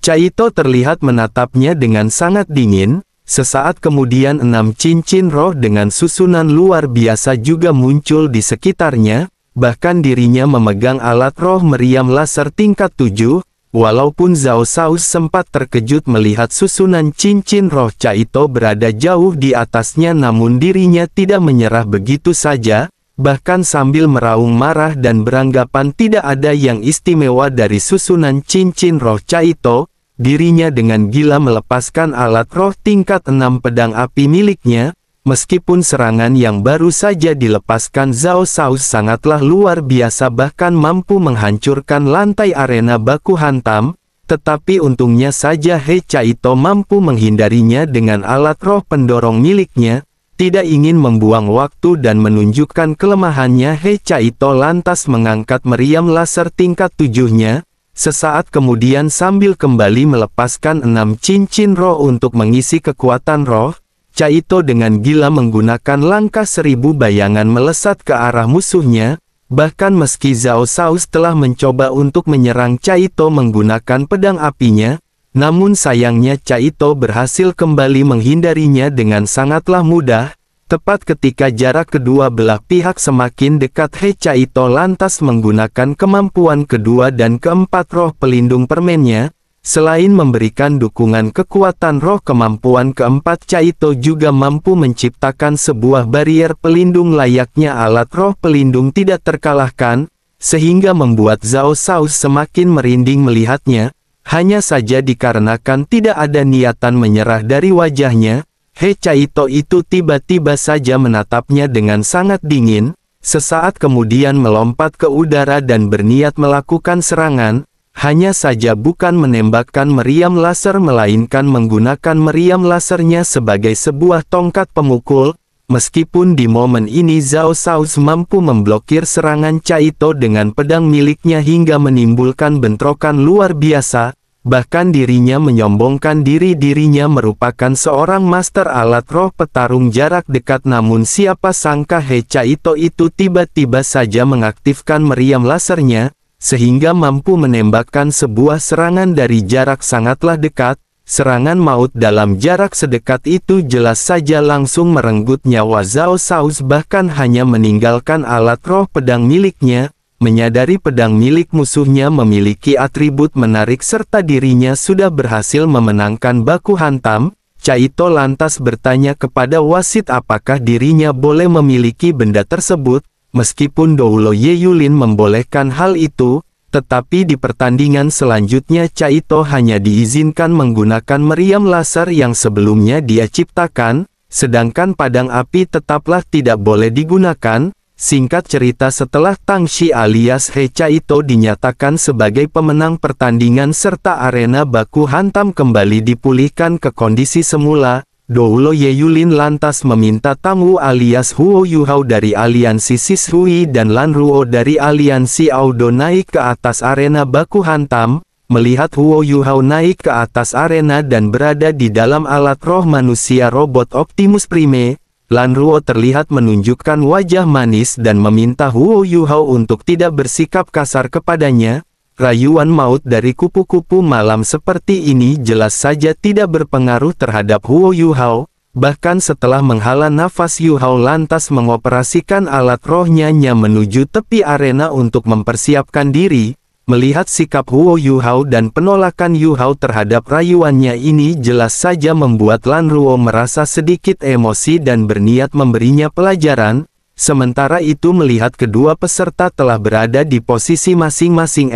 Caito terlihat menatapnya dengan sangat dingin. Sesaat kemudian 6 cincin roh dengan susunan luar biasa juga muncul di sekitarnya, bahkan dirinya memegang alat roh meriam laser tingkat 7, walaupun Zhao Saus sempat terkejut melihat susunan cincin roh Caito berada jauh di atasnya, namun dirinya tidak menyerah begitu saja, bahkan sambil meraung marah dan beranggapan tidak ada yang istimewa dari susunan cincin roh Caito. Dirinya dengan gila melepaskan alat roh tingkat 6 pedang api miliknya, meskipun serangan yang baru saja dilepaskan Zhao Saus sangatlah luar biasa bahkan mampu menghancurkan lantai arena baku hantam, tetapi untungnya saja He Caito mampu menghindarinya dengan alat roh pendorong miliknya. Tidak ingin membuang waktu dan menunjukkan kelemahannya, He Caito lantas mengangkat meriam laser tingkat 7-nya. Sesaat kemudian sambil kembali melepaskan 6 cincin roh untuk mengisi kekuatan roh, Caito dengan gila menggunakan langkah 1000 bayangan melesat ke arah musuhnya, bahkan meski Zhao Saus telah mencoba untuk menyerang Caito menggunakan pedang apinya, namun sayangnya Caito berhasil kembali menghindarinya dengan sangatlah mudah. Tepat ketika jarak kedua belah pihak semakin dekat, He Caito lantas menggunakan kemampuan kedua dan keempat roh pelindung permennya. Selain memberikan dukungan kekuatan roh, kemampuan keempat Caito juga mampu menciptakan sebuah barrier pelindung layaknya alat roh pelindung tidak terkalahkan, sehingga membuat Zhao Saus semakin merinding melihatnya. Hanya saja dikarenakan tidak ada niatan menyerah dari wajahnya, He Caito itu tiba-tiba saja menatapnya dengan sangat dingin, sesaat kemudian melompat ke udara dan berniat melakukan serangan, hanya saja bukan menembakkan meriam laser melainkan menggunakan meriam lasernya sebagai sebuah tongkat pemukul. Meskipun di momen ini Zhao Saus mampu memblokir serangan Caito dengan pedang miliknya hingga menimbulkan bentrokan luar biasa, bahkan dirinya menyombongkan dirinya merupakan seorang master alat roh petarung jarak dekat, namun siapa sangka He Caito itu tiba-tiba saja mengaktifkan meriam lasernya, sehingga mampu menembakkan sebuah serangan dari jarak sangatlah dekat. Serangan maut dalam jarak sedekat itu jelas saja langsung merenggut nyawa Zhao Saus, bahkan hanya meninggalkan alat roh pedang miliknya. Menyadari pedang milik musuhnya memiliki atribut menarik serta dirinya sudah berhasil memenangkan baku hantam, Caito lantas bertanya kepada wasit apakah dirinya boleh memiliki benda tersebut. Meskipun Doulo Ye Yulin membolehkan hal itu, tetapi di pertandingan selanjutnya Caito hanya diizinkan menggunakan meriam laser yang sebelumnya dia ciptakan, sedangkan padang api tetaplah tidak boleh digunakan. Singkat cerita, setelah Tang Shi alias He Caito dinyatakan sebagai pemenang pertandingan serta arena baku hantam kembali dipulihkan ke kondisi semula, Doulo Ye Yulin lantas meminta Tang Wu alias Huo Yuhao dari aliansi Sishui dan Lan Ruo dari aliansi Audo naik ke atas arena baku hantam. Melihat Huo Yuhao naik ke atas arena dan berada di dalam alat roh manusia robot Optimus Prime, Lan Ruo terlihat menunjukkan wajah manis dan meminta Huo Yuhao untuk tidak bersikap kasar kepadanya. Rayuan maut dari kupu-kupu malam seperti ini jelas saja tidak berpengaruh terhadap Huo Yuhao. Bahkan setelah menghela nafas, Yuhao lantas mengoperasikan alat rohnya menuju tepi arena untuk mempersiapkan diri. Melihat sikap Huo Yuhao dan penolakan Yuhao terhadap rayuannya ini jelas saja membuat Lan Ruo merasa sedikit emosi dan berniat memberinya pelajaran. Sementara itu melihat kedua peserta telah berada di posisi masing-masing,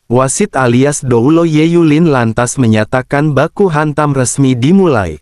wasit alias Doulo Ye Yulin lantas menyatakan baku hantam resmi dimulai.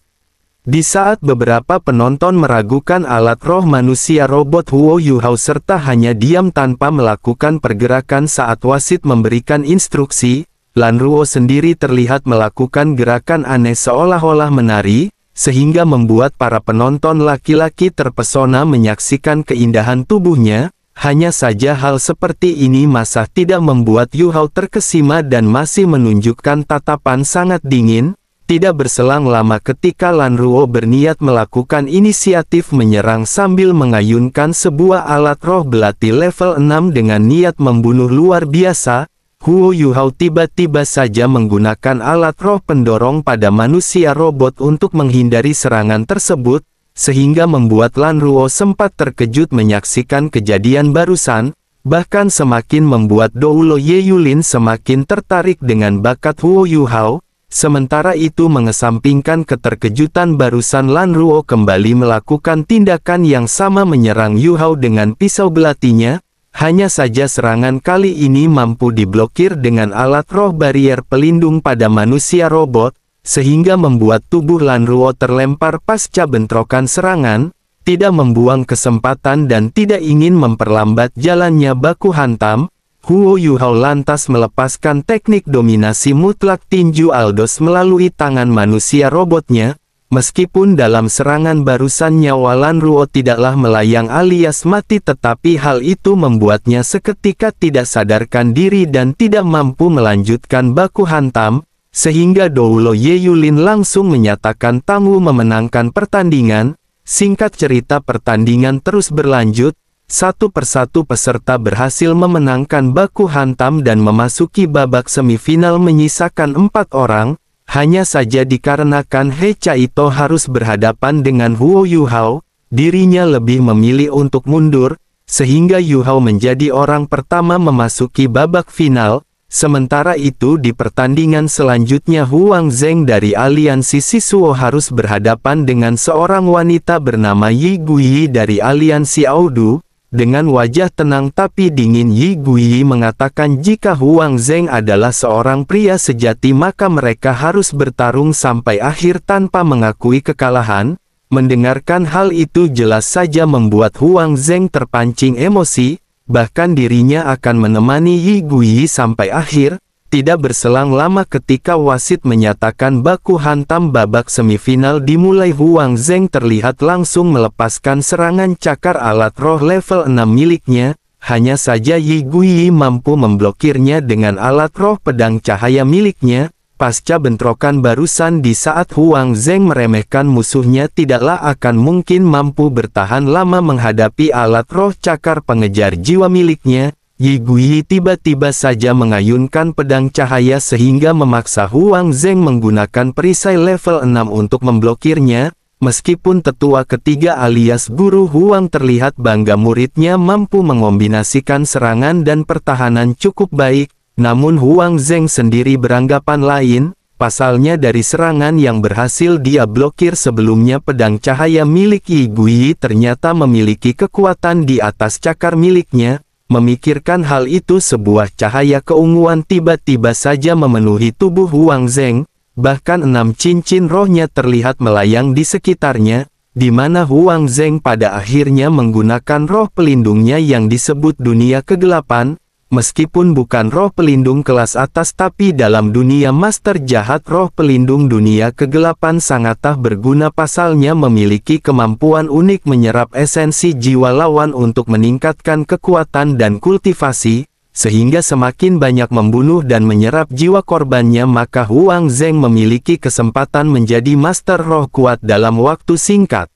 Di saat beberapa penonton meragukan alat roh manusia robot Huo Yuhao serta hanya diam tanpa melakukan pergerakan saat wasit memberikan instruksi, Lan Ruo sendiri terlihat melakukan gerakan aneh seolah-olah menari, sehingga membuat para penonton laki-laki terpesona menyaksikan keindahan tubuhnya. Hanya saja hal seperti ini masa tidak membuat Yuhao terkesima dan masih menunjukkan tatapan sangat dingin. Tidak berselang lama ketika Lan Ruo berniat melakukan inisiatif menyerang sambil mengayunkan sebuah alat roh belati level 6 dengan niat membunuh luar biasa, Huo Yuhao tiba-tiba saja menggunakan alat roh pendorong pada manusia robot untuk menghindari serangan tersebut, sehingga membuat Lan Ruo sempat terkejut menyaksikan kejadian barusan, bahkan semakin membuat Doulo Ye Yulin semakin tertarik dengan bakat Huo Yuhao. Sementara itu mengesampingkan keterkejutan barusan, Lan Ruo kembali melakukan tindakan yang sama menyerang Yuhao dengan pisau belatinya, hanya saja serangan kali ini mampu diblokir dengan alat roh barrier pelindung pada manusia robot, sehingga membuat tubuh Lan Ruo terlempar pasca bentrokan serangan, tidak membuang kesempatan dan tidak ingin memperlambat jalannya baku hantam. Huo Yuhao lantas melepaskan teknik dominasi mutlak tinju Aldos melalui tangan manusia robotnya, meskipun dalam serangan barusan nyawa Lan Ruo tidaklah melayang alias mati, tetapi hal itu membuatnya seketika tidak sadarkan diri dan tidak mampu melanjutkan baku hantam, sehingga Doulo Ye Yulin langsung menyatakan tamu memenangkan pertandingan. Singkat cerita, pertandingan terus berlanjut. Satu persatu peserta berhasil memenangkan baku hantam dan memasuki babak semifinal menyisakan 4 orang, hanya saja dikarenakan He Chaito harus berhadapan dengan Huo Yuhao, dirinya lebih memilih untuk mundur, sehingga Yuhao menjadi orang pertama memasuki babak final. Sementara itu di pertandingan selanjutnya Huang Zheng dari aliansi Sisuo harus berhadapan dengan seorang wanita bernama Yi Guiyi dari aliansi Audu. Dengan wajah tenang tapi dingin, Yi Guiyi mengatakan jika Huang Zheng adalah seorang pria sejati maka mereka harus bertarung sampai akhir tanpa mengakui kekalahan. Mendengarkan hal itu jelas saja membuat Huang Zheng terpancing emosi, bahkan dirinya akan menemani Yi Guiyi sampai akhir. Tidak berselang lama ketika wasit menyatakan baku hantam babak semifinal dimulai, Huang Zheng terlihat langsung melepaskan serangan cakar alat roh level 6 miliknya, hanya saja Yi Guiyi mampu memblokirnya dengan alat roh pedang cahaya miliknya. Pasca bentrokan barusan di saat Huang Zheng meremehkan musuhnya tidaklah akan mungkin mampu bertahan lama menghadapi alat roh cakar pengejar jiwa miliknya, Yi Guiyi tiba-tiba saja mengayunkan pedang cahaya sehingga memaksa Huang Zheng menggunakan perisai level 6 untuk memblokirnya. Meskipun tetua ketiga alias guru Huang terlihat bangga muridnya mampu mengombinasikan serangan dan pertahanan cukup baik, namun Huang Zheng sendiri beranggapan lain. Pasalnya dari serangan yang berhasil dia blokir sebelumnya, pedang cahaya milik Yi Guiyi ternyata memiliki kekuatan di atas cakar miliknya. Memikirkan hal itu, sebuah cahaya keunguan tiba-tiba saja memenuhi tubuh Huang Zheng, bahkan 6 cincin rohnya terlihat melayang di sekitarnya, di mana Huang Zheng pada akhirnya menggunakan roh pelindungnya yang disebut dunia kegelapan. Meskipun bukan roh pelindung kelas atas, tapi dalam dunia master jahat roh pelindung dunia kegelapan sangatlah berguna. Pasalnya memiliki kemampuan unik menyerap esensi jiwa lawan untuk meningkatkan kekuatan dan kultivasi, sehingga semakin banyak membunuh dan menyerap jiwa korbannya maka Huang Zheng memiliki kesempatan menjadi master roh kuat dalam waktu singkat.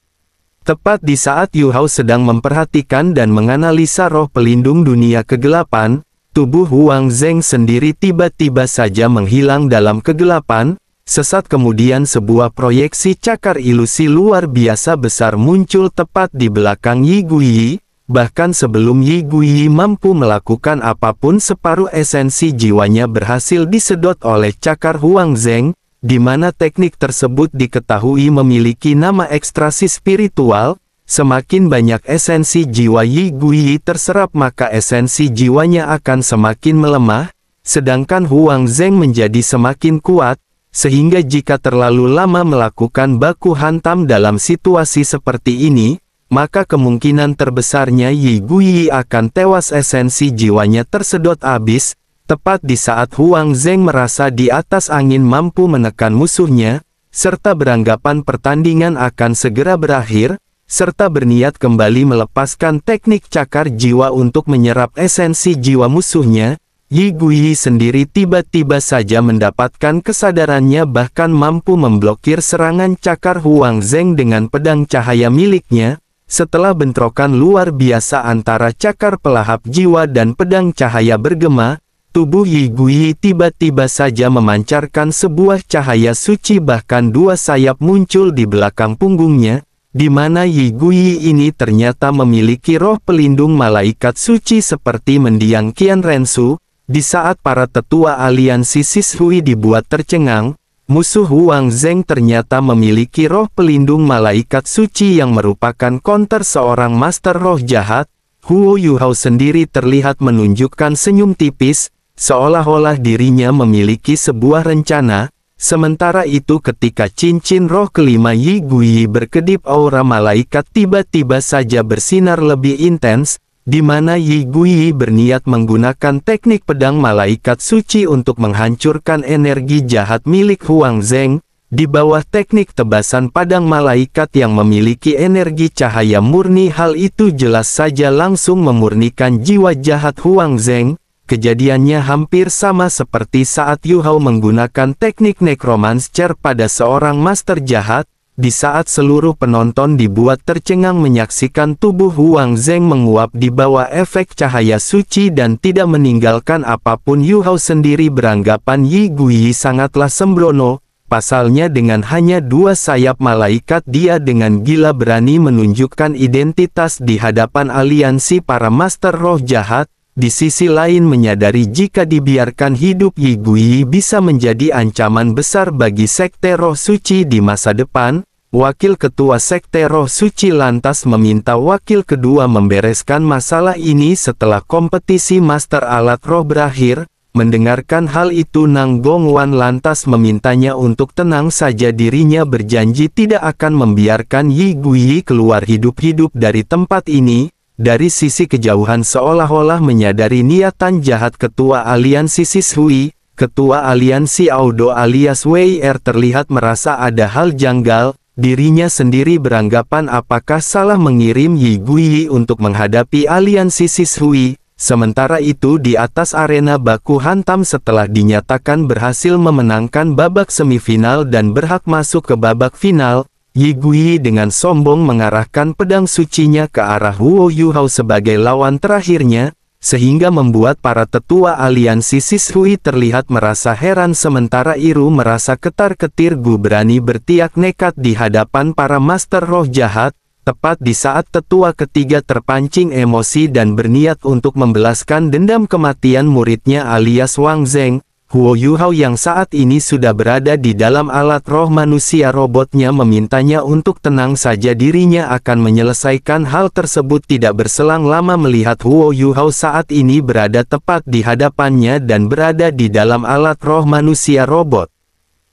Tepat di saat Yuhao sedang memperhatikan dan menganalisa roh pelindung dunia kegelapan, tubuh Huang Zheng sendiri tiba-tiba saja menghilang dalam kegelapan. Sesaat kemudian sebuah proyeksi cakar ilusi luar biasa besar muncul tepat di belakang Yi Guiyi. Bahkan sebelum Yi Guiyi mampu melakukan apapun, separuh esensi jiwanya berhasil disedot oleh cakar Huang Zheng, di mana teknik tersebut diketahui memiliki nama ekstrasi spiritual. Semakin banyak esensi jiwa Yi Guiyi terserap maka esensi jiwanya akan semakin melemah, sedangkan Huang Zheng menjadi semakin kuat, sehingga jika terlalu lama melakukan baku hantam dalam situasi seperti ini, maka kemungkinan terbesarnya Yi Guiyi akan tewas, esensi jiwanya tersedot habis. Tepat di saat Huang Zheng merasa di atas angin mampu menekan musuhnya, serta beranggapan pertandingan akan segera berakhir, serta berniat kembali melepaskan teknik cakar jiwa untuk menyerap esensi jiwa musuhnya, Yi Guiyi sendiri tiba-tiba saja mendapatkan kesadarannya, bahkan mampu memblokir serangan cakar Huang Zheng dengan pedang cahaya miliknya. Setelah bentrokan luar biasa antara cakar pelahap jiwa dan pedang cahaya bergema, tubuh Yi Guiyi tiba-tiba saja memancarkan sebuah cahaya suci, bahkan dua sayap muncul di belakang punggungnya, di mana Yi Guiyi ini ternyata memiliki roh pelindung malaikat suci seperti mendiang Qian Rensu. Di saat para tetua aliansi Sishui dibuat tercengang, musuh Huang Zheng ternyata memiliki roh pelindung malaikat suci yang merupakan counter seorang master roh jahat. Huo Yuhao sendiri terlihat menunjukkan senyum tipis, seolah-olah dirinya memiliki sebuah rencana. Sementara itu ketika cincin roh kelima Yi Guiyi berkedip, aura malaikat tiba-tiba saja bersinar lebih intens, di mana Yi Guiyi berniat menggunakan teknik pedang malaikat suci untuk menghancurkan energi jahat milik Huang Zheng. Di bawah teknik tebasan padang malaikat yang memiliki energi cahaya murni, hal itu jelas saja langsung memurnikan jiwa jahat Huang Zheng. Kejadiannya hampir sama seperti saat Yu Hao menggunakan teknik necromancer pada seorang master jahat. Di saat seluruh penonton dibuat tercengang menyaksikan tubuh Huang Zheng menguap di bawah efek cahaya suci dan tidak meninggalkan apapun, Yu Hao sendiri beranggapan Yi Guiyi sangatlah sembrono. Pasalnya dengan hanya dua sayap malaikat, dia dengan gila berani menunjukkan identitas di hadapan aliansi para master roh jahat. Di sisi lain menyadari jika dibiarkan hidup, Yi Guiyi bisa menjadi ancaman besar bagi sekte roh suci di masa depan. Wakil ketua sekte roh suci lantas meminta wakil kedua membereskan masalah ini setelah kompetisi master alat roh berakhir. Mendengarkan hal itu, Nang Gongwan lantas memintanya untuk tenang saja. Dirinya berjanji tidak akan membiarkan Yi Guiyi keluar hidup-hidup dari tempat ini. Dari sisi kejauhan seolah-olah menyadari niatan jahat ketua aliansi Sishui, ketua aliansi Audo alias Wei Er terlihat merasa ada hal janggal. Dirinya sendiri beranggapan apakah salah mengirim Yi Guiyi untuk menghadapi aliansi Sishui. Sementara itu di atas arena baku hantam, setelah dinyatakan berhasil memenangkan babak semifinal dan berhak masuk ke babak final, Yi Guiyi dengan sombong mengarahkan pedang sucinya ke arah Huo Yuhao sebagai lawan terakhirnya, sehingga membuat para tetua aliansi Sishui terlihat merasa heran. Sementara Iru merasa ketar-ketir, Gu berani bertiak nekat di hadapan para master roh jahat. Tepat di saat tetua ketiga terpancing emosi dan berniat untuk membalaskan dendam kematian muridnya alias Wang Zheng, Huo Yuhao yang saat ini sudah berada di dalam alat roh manusia robotnya memintanya untuk tenang saja. Dirinya akan menyelesaikan hal tersebut. Tidak berselang lama melihat Huo Yuhao saat ini berada tepat di hadapannya dan berada di dalam alat roh manusia robot.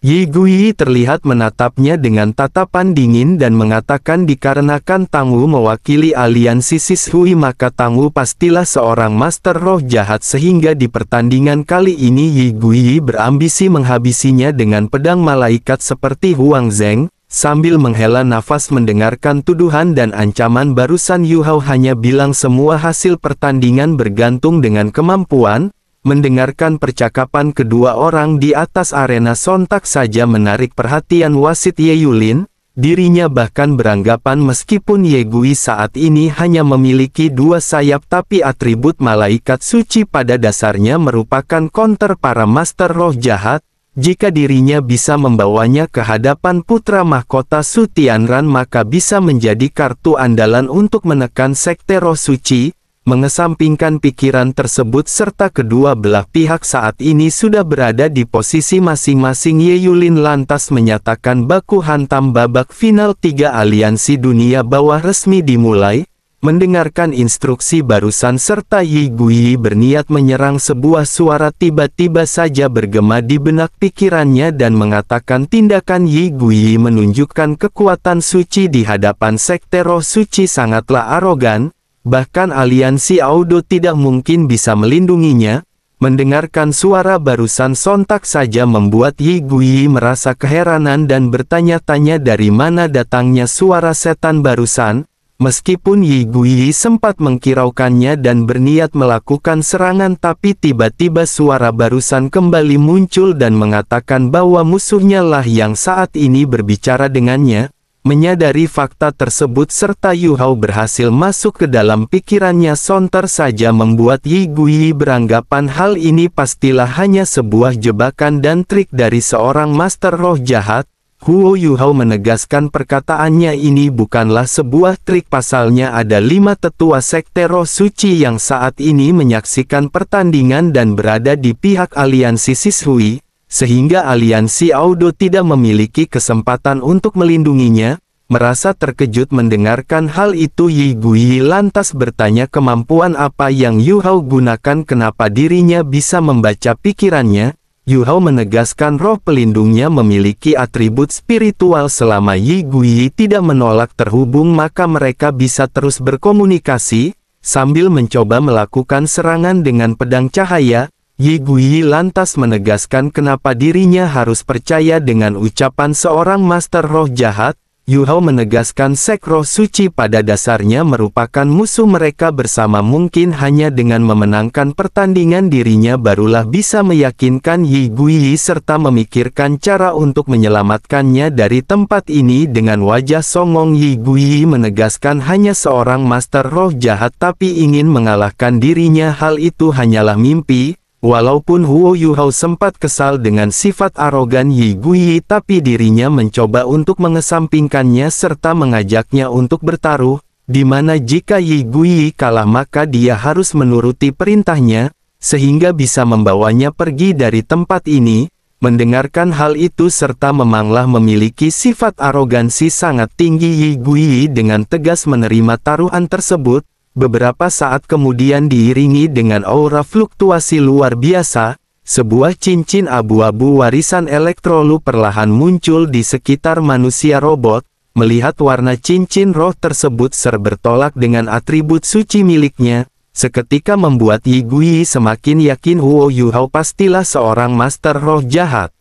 Yi Guiyi terlihat menatapnya dengan tatapan dingin dan mengatakan, dikarenakan Tangwu mewakili aliansi Sishui maka Tangwu pastilah seorang master roh jahat, sehingga di pertandingan kali ini Yi Guiyi berambisi menghabisinya dengan pedang malaikat seperti Huang Zheng. Sambil menghela nafas mendengarkan tuduhan dan ancaman barusan, Yu Hao hanya bilang semua hasil pertandingan bergantung dengan kemampuan. Mendengarkan percakapan kedua orang di atas arena sontak saja menarik perhatian wasit Ye Yulin. Dirinya bahkan beranggapan meskipun Ye Guiyi saat ini hanya memiliki dua sayap, tapi atribut malaikat suci pada dasarnya merupakan counter para master roh jahat. Jika dirinya bisa membawanya ke hadapan putra mahkota Su Tianran, maka bisa menjadi kartu andalan untuk menekan sekte roh suci. Mengesampingkan pikiran tersebut serta kedua belah pihak saat ini sudah berada di posisi masing-masing, Ye Yulin lantas menyatakan baku hantam babak final 3 aliansi dunia bawah resmi dimulai. Mendengarkan instruksi barusan serta Yi Guiyi berniat menyerang, sebuah suara tiba-tiba saja bergema di benak pikirannya dan mengatakan tindakan Yi Guiyi menunjukkan kekuatan suci di hadapan sekte roh suci sangatlah arogan. Bahkan aliansi Audo tidak mungkin bisa melindunginya. Mendengarkan suara barusan sontak saja membuat Yi Guiyi merasa keheranan dan bertanya-tanya dari mana datangnya suara setan barusan. Meskipun Yi Guiyi sempat mengkiraukannya dan berniat melakukan serangan, tapi tiba-tiba suara barusan kembali muncul dan mengatakan bahwa musuhnya lah yang saat ini berbicara dengannya. Menyadari fakta tersebut serta Yu Hao berhasil masuk ke dalam pikirannya sonter saja membuat Yi Guiyi beranggapan hal ini pastilah hanya sebuah jebakan dan trik dari seorang master roh jahat. Huo Yu Hao menegaskan perkataannya ini bukanlah sebuah trik, pasalnya ada 5 tetua sekte roh suci yang saat ini menyaksikan pertandingan dan berada di pihak aliansi Sishui, sehingga aliansi Audo tidak memiliki kesempatan untuk melindunginya. Merasa terkejut mendengarkan hal itu, Yi Guiyi lantas bertanya kemampuan apa yang Yu Hao gunakan, kenapa dirinya bisa membaca pikirannya. Yu Hao menegaskan roh pelindungnya memiliki atribut spiritual. Selama Yi Guiyi tidak menolak terhubung, maka mereka bisa terus berkomunikasi. Sambil mencoba melakukan serangan dengan pedang cahaya, Yi Guiyi lantas menegaskan kenapa dirinya harus percaya dengan ucapan seorang master roh jahat. Yu Hao menegaskan sek roh suci pada dasarnya merupakan musuh mereka bersama, mungkin hanya dengan memenangkan pertandingan dirinya barulah bisa meyakinkan Yi Guiyi serta memikirkan cara untuk menyelamatkannya dari tempat ini. Dengan wajah songong, Yi Guiyi menegaskan hanya seorang master roh jahat tapi ingin mengalahkan dirinya, hal itu hanyalah mimpi. Walaupun Huo Yu Hao sempat kesal dengan sifat arogan Yi Guiyi, tapi dirinya mencoba untuk mengesampingkannya serta mengajaknya untuk bertaruh, di mana jika Yi Guiyi kalah maka dia harus menuruti perintahnya, sehingga bisa membawanya pergi dari tempat ini. Mendengarkan hal itu serta memanglah memiliki sifat arogansi sangat tinggi, Yi Guiyi dengan tegas menerima taruhan tersebut. Beberapa saat kemudian diiringi dengan aura fluktuasi luar biasa, sebuah cincin abu-abu warisan Elektrolu perlahan muncul di sekitar manusia robot. Melihat warna cincin roh tersebut bertolak dengan atribut suci miliknya, seketika membuat Yi Guiyi semakin yakin Huo Yu Hao pastilah seorang master roh jahat.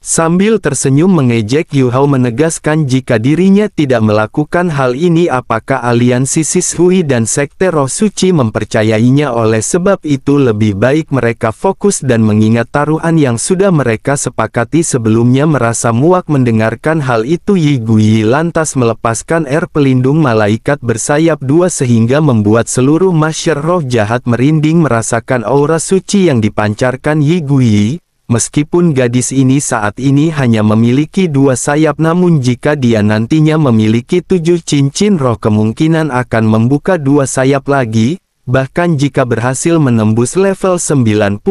Sambil tersenyum mengejek, Yu Hao menegaskan jika dirinya tidak melakukan hal ini apakah aliansi Sishui dan sekte roh suci mempercayainya. Oleh sebab itu lebih baik mereka fokus dan mengingat taruhan yang sudah mereka sepakati sebelumnya. Merasa muak mendengarkan hal itu, Yi Guiyi lantas melepaskan pelindung malaikat bersayap 2 sehingga membuat seluruh masyar roh jahat merinding merasakan aura suci yang dipancarkan Yi Guiyi. Meskipun gadis ini saat ini hanya memiliki 2 sayap, namun jika dia nantinya memiliki 7 cincin roh kemungkinan akan membuka 2 sayap lagi. Bahkan jika berhasil menembus level 96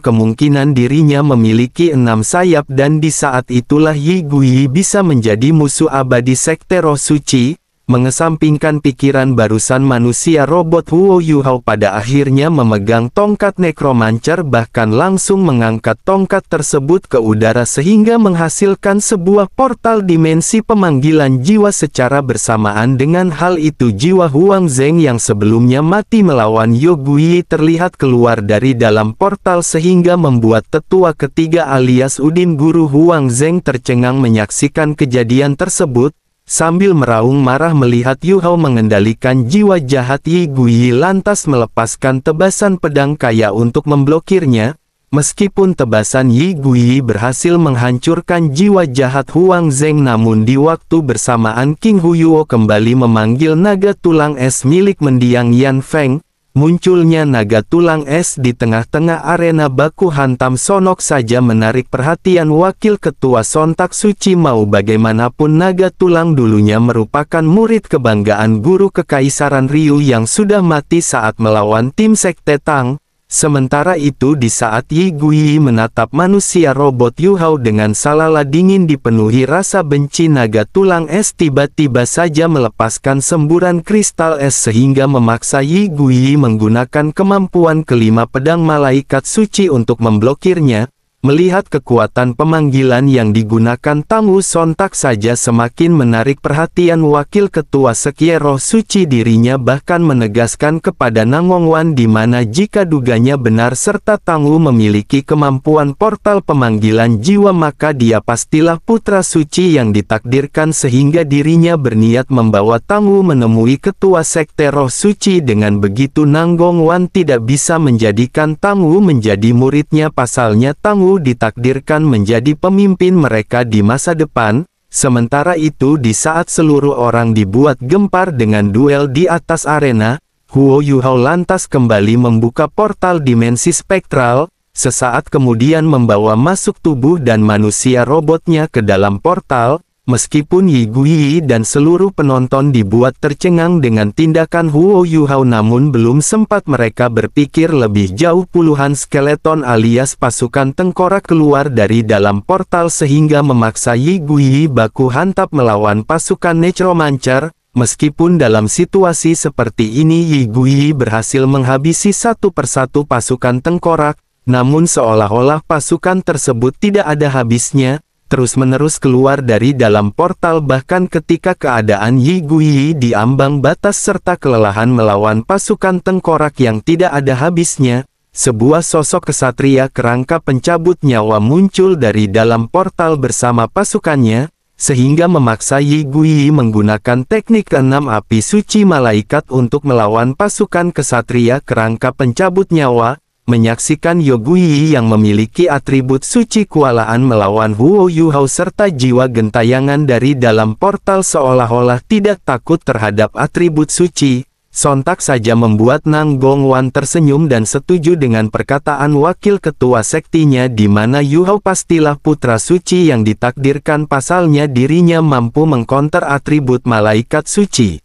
kemungkinan dirinya memiliki 6 sayap, dan di saat itulah Yi Guiyi bisa menjadi musuh abadi sekte roh suci. Mengesampingkan pikiran barusan manusia robot, Huo Yu Hao pada akhirnya memegang tongkat nekromancer, bahkan langsung mengangkat tongkat tersebut ke udara sehingga menghasilkan sebuah portal dimensi pemanggilan jiwa. Secara bersamaan dengan hal itu, jiwa Huang Zheng yang sebelumnya mati melawan Yu Guiyi terlihat keluar dari dalam portal sehingga membuat tetua ketiga alias Udin Guru Huang Zheng tercengang menyaksikan kejadian tersebut. Sambil meraung marah melihat Yu Hao mengendalikan jiwa jahat, Yi Guiyi lantas melepaskan tebasan pedang kaya untuk memblokirnya. Meskipun tebasan Yi Guiyi berhasil menghancurkan jiwa jahat Huang Zheng, namun di waktu bersamaan King Huyuo kembali memanggil naga tulang es milik mendiang Yan Feng. Munculnya naga tulang es di tengah-tengah arena baku hantam sonok saja menarik perhatian wakil ketua sontak suci. Mau bagaimanapun naga tulang dulunya merupakan murid kebanggaan guru kekaisaran Ryu yang sudah mati saat melawan tim sekte Tang. Sementara itu di saat Yi Guiyi menatap manusia robot Yu Hao dengan salala dingin dipenuhi rasa benci, naga tulang es tiba-tiba saja melepaskan semburan kristal es sehingga memaksa Yi Guiyi menggunakan kemampuan kelima pedang malaikat suci untuk memblokirnya. Melihat kekuatan pemanggilan yang digunakan Tangwu sontak saja semakin menarik perhatian Wakil Ketua Sekye Roh Suci. Dirinya bahkan menegaskan kepada Nangongwan di mana jika duganya benar serta Tangwu memiliki kemampuan portal pemanggilan jiwa maka dia pastilah putra suci yang ditakdirkan, sehingga dirinya berniat membawa Tangwu menemui Ketua Sekte Roh Suci. Dengan begitu Nangongwan tidak bisa menjadikan Tangwu menjadi muridnya, pasalnya Tangwu ditakdirkan menjadi pemimpin mereka di masa depan. Sementara itu di saat seluruh orang dibuat gempar dengan duel di atas arena, Huo Yuhao lantas kembali membuka portal dimensi spektral, sesaat kemudian membawa masuk tubuh dan manusia robotnya ke dalam portal. Meskipun Yi Guiyi dan seluruh penonton dibuat tercengang dengan tindakan Huo Yuhao, namun belum sempat mereka berpikir lebih jauh, puluhan skeleton alias pasukan tengkorak keluar dari dalam portal sehingga memaksa Yi Guiyi baku hantam melawan pasukan Necromancer. Meskipun dalam situasi seperti ini Yi Guiyi berhasil menghabisi satu persatu pasukan tengkorak, namun seolah-olah pasukan tersebut tidak ada habisnya, terus-menerus keluar dari dalam portal. Bahkan ketika keadaan Yi Guiyi di ambang batas serta kelelahan melawan pasukan tengkorak yang tidak ada habisnya, sebuah sosok kesatria kerangka pencabut nyawa muncul dari dalam portal bersama pasukannya, sehingga memaksa Yi Guiyi menggunakan teknik keenam api suci malaikat untuk melawan pasukan kesatria kerangka pencabut nyawa. Menyaksikan Yi Guiyi yang memiliki atribut suci kualaan melawan Huo Yuhao serta jiwa gentayangan dari dalam portal seolah-olah tidak takut terhadap atribut suci, sontak saja membuat Nangongwan tersenyum dan setuju dengan perkataan wakil ketua sektinya di mana Yuhao pastilah putra suci yang ditakdirkan, pasalnya dirinya mampu mengkonter atribut malaikat suci.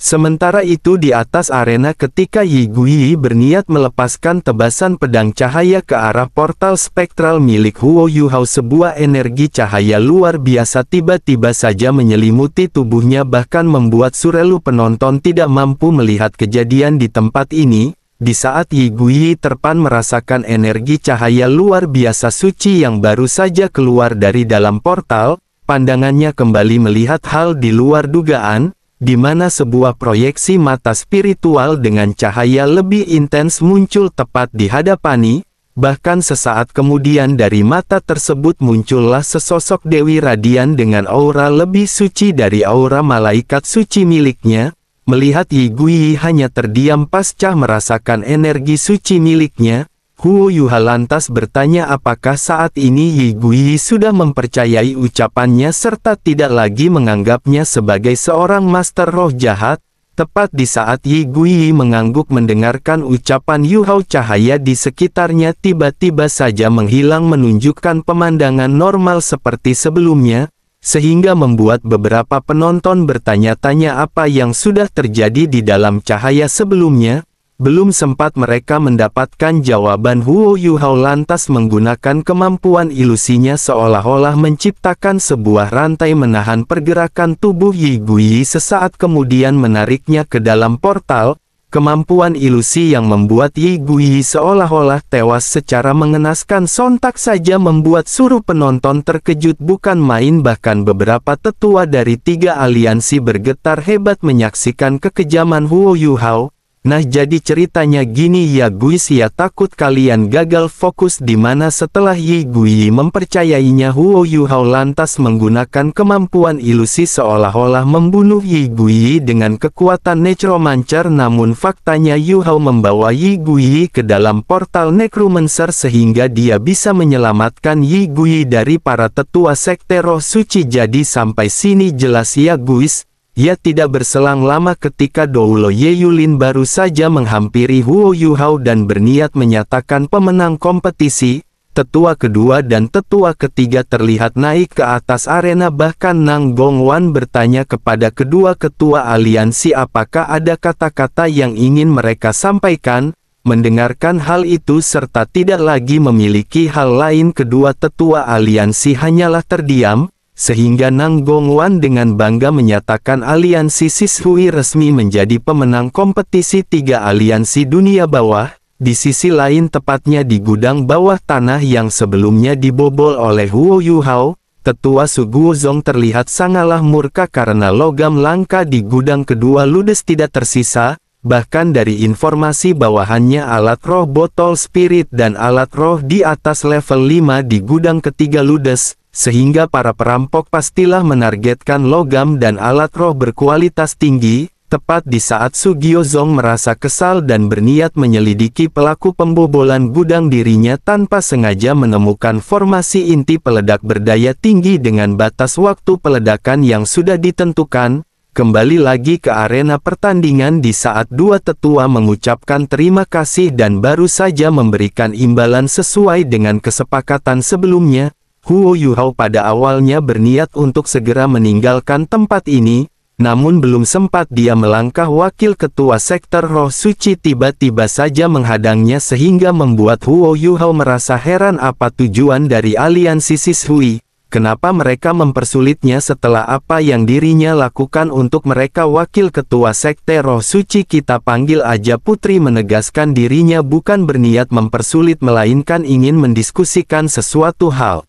Sementara itu di atas arena ketika Yi Guiyi berniat melepaskan tebasan pedang cahaya ke arah portal spektral milik Huo Yuhao, sebuah energi cahaya luar biasa tiba-tiba saja menyelimuti tubuhnya bahkan membuat seluruh penonton tidak mampu melihat kejadian di tempat ini. Di saat Yi Guiyi terpan merasakan energi cahaya luar biasa suci yang baru saja keluar dari dalam portal, pandangannya kembali melihat hal di luar dugaan, di mana sebuah proyeksi mata spiritual dengan cahaya lebih intens muncul tepat di hadapannya. Bahkan sesaat kemudian dari mata tersebut muncullah sesosok Dewi Radian dengan aura lebih suci dari aura malaikat suci miliknya. Melihat Yi Guiyi hanya terdiam pasca merasakan energi suci miliknya, Huo Yuhao lantas bertanya apakah saat ini Yi Guiyi sudah mempercayai ucapannya serta tidak lagi menganggapnya sebagai seorang master roh jahat. Tepat di saat Yi Guiyi mengangguk mendengarkan ucapan Yuhao, cahaya di sekitarnya tiba-tiba saja menghilang menunjukkan pemandangan normal seperti sebelumnya, sehingga membuat beberapa penonton bertanya-tanya apa yang sudah terjadi di dalam cahaya sebelumnya. Belum sempat mereka mendapatkan jawaban, Huo Yuhao lantas menggunakan kemampuan ilusinya seolah-olah menciptakan sebuah rantai menahan pergerakan tubuh Yi Guiyi, sesaat kemudian menariknya ke dalam portal. Kemampuan ilusi yang membuat Yi Guiyi seolah-olah tewas secara mengenaskan sontak saja membuat seluruh penonton terkejut bukan main, bahkan beberapa tetua dari 3 aliansi bergetar hebat menyaksikan kekejaman Huo Yuhao. Nah jadi ceritanya gini ya guys ya, takut kalian gagal fokus dimana setelah Yi Guiyi mempercayainya, Huo Yuhao lantas menggunakan kemampuan ilusi seolah-olah membunuh Yi Guiyi dengan kekuatan Necromancer, namun faktanya Yuhao membawa Yi Guiyi ke dalam portal Necromancer sehingga dia bisa menyelamatkan Yi Guiyi dari para tetua sekte roh suci. Jadi sampai sini jelas ya guys. Ya tidak berselang lama ketika Doulo Ye Yulin baru saja menghampiri Huo Yuhao dan berniat menyatakan pemenang kompetisi. Tetua kedua dan tetua ketiga terlihat naik ke atas arena, bahkan Nangongwan bertanya kepada kedua ketua aliansi apakah ada kata-kata yang ingin mereka sampaikan. Mendengarkan hal itu serta tidak lagi memiliki hal lain, kedua tetua aliansi hanyalah terdiam. Sehingga Nangongwan dengan bangga menyatakan aliansi Sishui resmi menjadi pemenang kompetisi 3 aliansi dunia bawah. di sisi lain tepatnya di gudang bawah tanah yang sebelumnya dibobol oleh Huo Yuhao, Tetua Su Guozong terlihat sangatlah murka karena logam langka di gudang kedua ludes tidak tersisa, bahkan dari informasi bawahannya alat roh botol spirit dan alat roh di atas level 5 di gudang ketiga ludes, sehingga para perampok pastilah menargetkan logam dan alat roh berkualitas tinggi. Tepat di saat Su Guozong merasa kesal dan berniat menyelidiki pelaku pembobolan gudang, dirinya tanpa sengaja menemukan formasi inti peledak berdaya tinggi dengan batas waktu peledakan yang sudah ditentukan. Kembali lagi ke arena pertandingan di saat dua tetua mengucapkan terima kasih dan baru saja memberikan imbalan sesuai dengan kesepakatan sebelumnya. Huo Yuhao pada awalnya berniat untuk segera meninggalkan tempat ini. Namun belum sempat dia melangkah, wakil ketua sektor roh suci tiba-tiba saja menghadangnya sehingga membuat Huo Yuhao merasa heran apa tujuan dari aliansi Sishui. Kenapa mereka mempersulitnya setelah apa yang dirinya lakukan untuk mereka? Wakil ketua sekte roh suci, kita panggil aja Putri, menegaskan dirinya bukan berniat mempersulit melainkan ingin mendiskusikan sesuatu hal.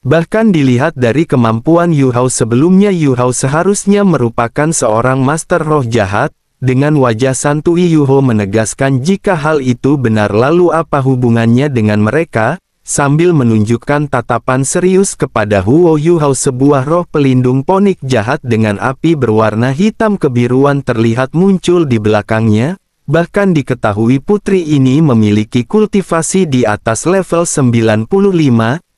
Bahkan dilihat dari kemampuan Yuhao sebelumnya, Yuhao seharusnya merupakan seorang master roh jahat. Dengan wajah santuy Yuhao menegaskan jika hal itu benar, lalu apa hubungannya dengan mereka? Sambil menunjukkan tatapan serius kepada Huo Yuhao, sebuah roh pelindung ponik jahat dengan api berwarna hitam kebiruan terlihat muncul di belakangnya. Bahkan diketahui putri ini memiliki kultivasi di atas level 95.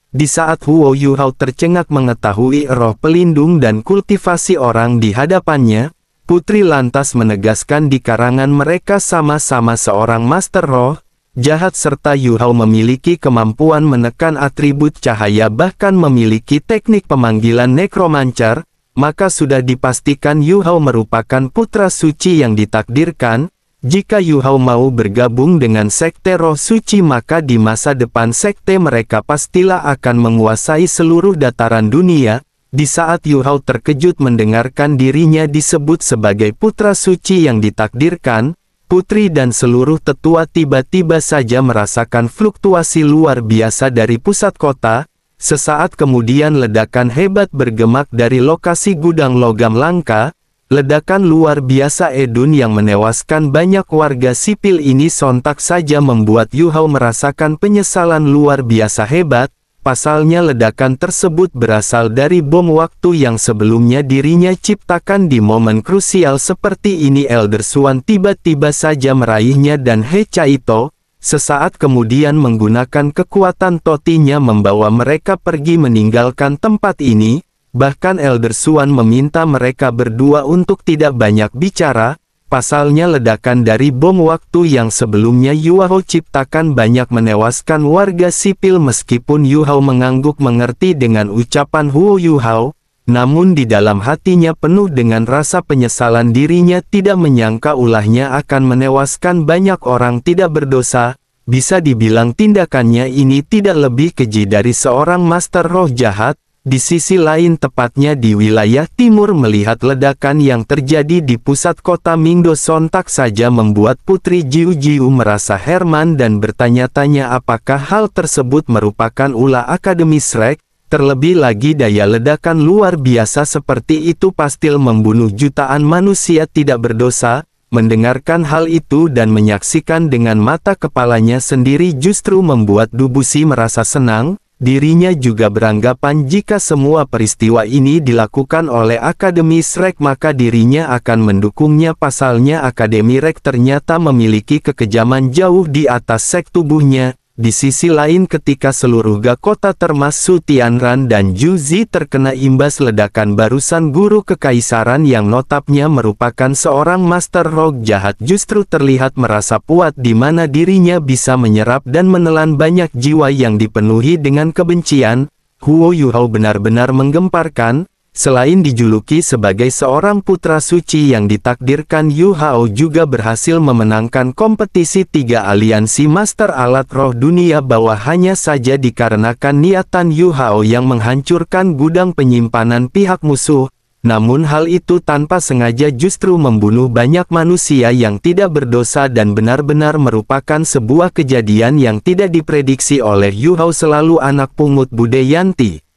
Di saat Huo Yuhao tercengak mengetahui roh pelindung dan kultivasi orang di hadapannya, putri lantas menegaskan di karangan mereka sama-sama seorang master roh jahat serta Yuhao memiliki kemampuan menekan atribut cahaya, bahkan memiliki teknik pemanggilan nekromancer, maka sudah dipastikan Yuhao merupakan putra suci yang ditakdirkan. Jika Yuhao mau bergabung dengan sekte roh suci, maka di masa depan sekte mereka pastilah akan menguasai seluruh dataran dunia. Di saat Yuhao terkejut mendengarkan dirinya disebut sebagai putra suci yang ditakdirkan, putri dan seluruh tetua tiba-tiba saja merasakan fluktuasi luar biasa dari pusat kota. Sesaat kemudian ledakan hebat bergemak dari lokasi gudang logam langka. Ledakan luar biasa Edun yang menewaskan banyak warga sipil ini sontak saja membuat Yuhao merasakan penyesalan luar biasa hebat. Pasalnya ledakan tersebut berasal dari bom waktu yang sebelumnya dirinya ciptakan di momen krusial seperti ini. Elder Swan tiba-tiba saja meraihnya dan He Chaito sesaat kemudian menggunakan kekuatan totinya membawa mereka pergi meninggalkan tempat ini. Bahkan Elder Swan meminta mereka berdua untuk tidak banyak bicara. Pasalnya ledakan dari bom waktu yang sebelumnya Yuhao ciptakan banyak menewaskan warga sipil. Meskipun Yuhao mengangguk mengerti dengan ucapan Huo Yuhao, namun di dalam hatinya penuh dengan rasa penyesalan. Dirinya tidak menyangka ulahnya akan menewaskan banyak orang tidak berdosa. Bisa dibilang tindakannya ini tidak lebih keji dari seorang master roh jahat. Di sisi lain, tepatnya di wilayah timur, melihat ledakan yang terjadi di pusat kota Mingdo sontak saja membuat Putri Jiu Jiu merasa heran dan bertanya-tanya apakah hal tersebut merupakan ulah Akademi Shrek. Terlebih lagi daya ledakan luar biasa seperti itu pasti membunuh jutaan manusia tidak berdosa. Mendengarkan hal itu dan menyaksikan dengan mata kepalanya sendiri justru membuat Dubushi merasa senang. Dirinya juga beranggapan jika semua peristiwa ini dilakukan oleh Akademi Shrek maka dirinya akan mendukungnya. Pasalnya Akademi Shrek ternyata memiliki kekejaman jauh di atas sek tubuhnya. Di sisi lain, ketika seluruh kota termasuk Tianran dan Juzi terkena imbas ledakan barusan, guru kekaisaran yang notabene merupakan seorang master roh jahat justru terlihat merasa puas di mana dirinya bisa menyerap dan menelan banyak jiwa yang dipenuhi dengan kebencian. Huo Yuhao benar-benar menggemparkan. Selain dijuluki sebagai seorang putra suci yang ditakdirkan, Yuhao juga berhasil memenangkan kompetisi 3 aliansi master alat roh dunia bawah hanya saja dikarenakan niatan Yuhao yang menghancurkan gudang penyimpanan pihak musuh. Namun hal itu tanpa sengaja justru membunuh banyak manusia yang tidak berdosa dan benar-benar merupakan sebuah kejadian yang tidak diprediksi oleh Yu Hao selalu anak pungut Budayanti.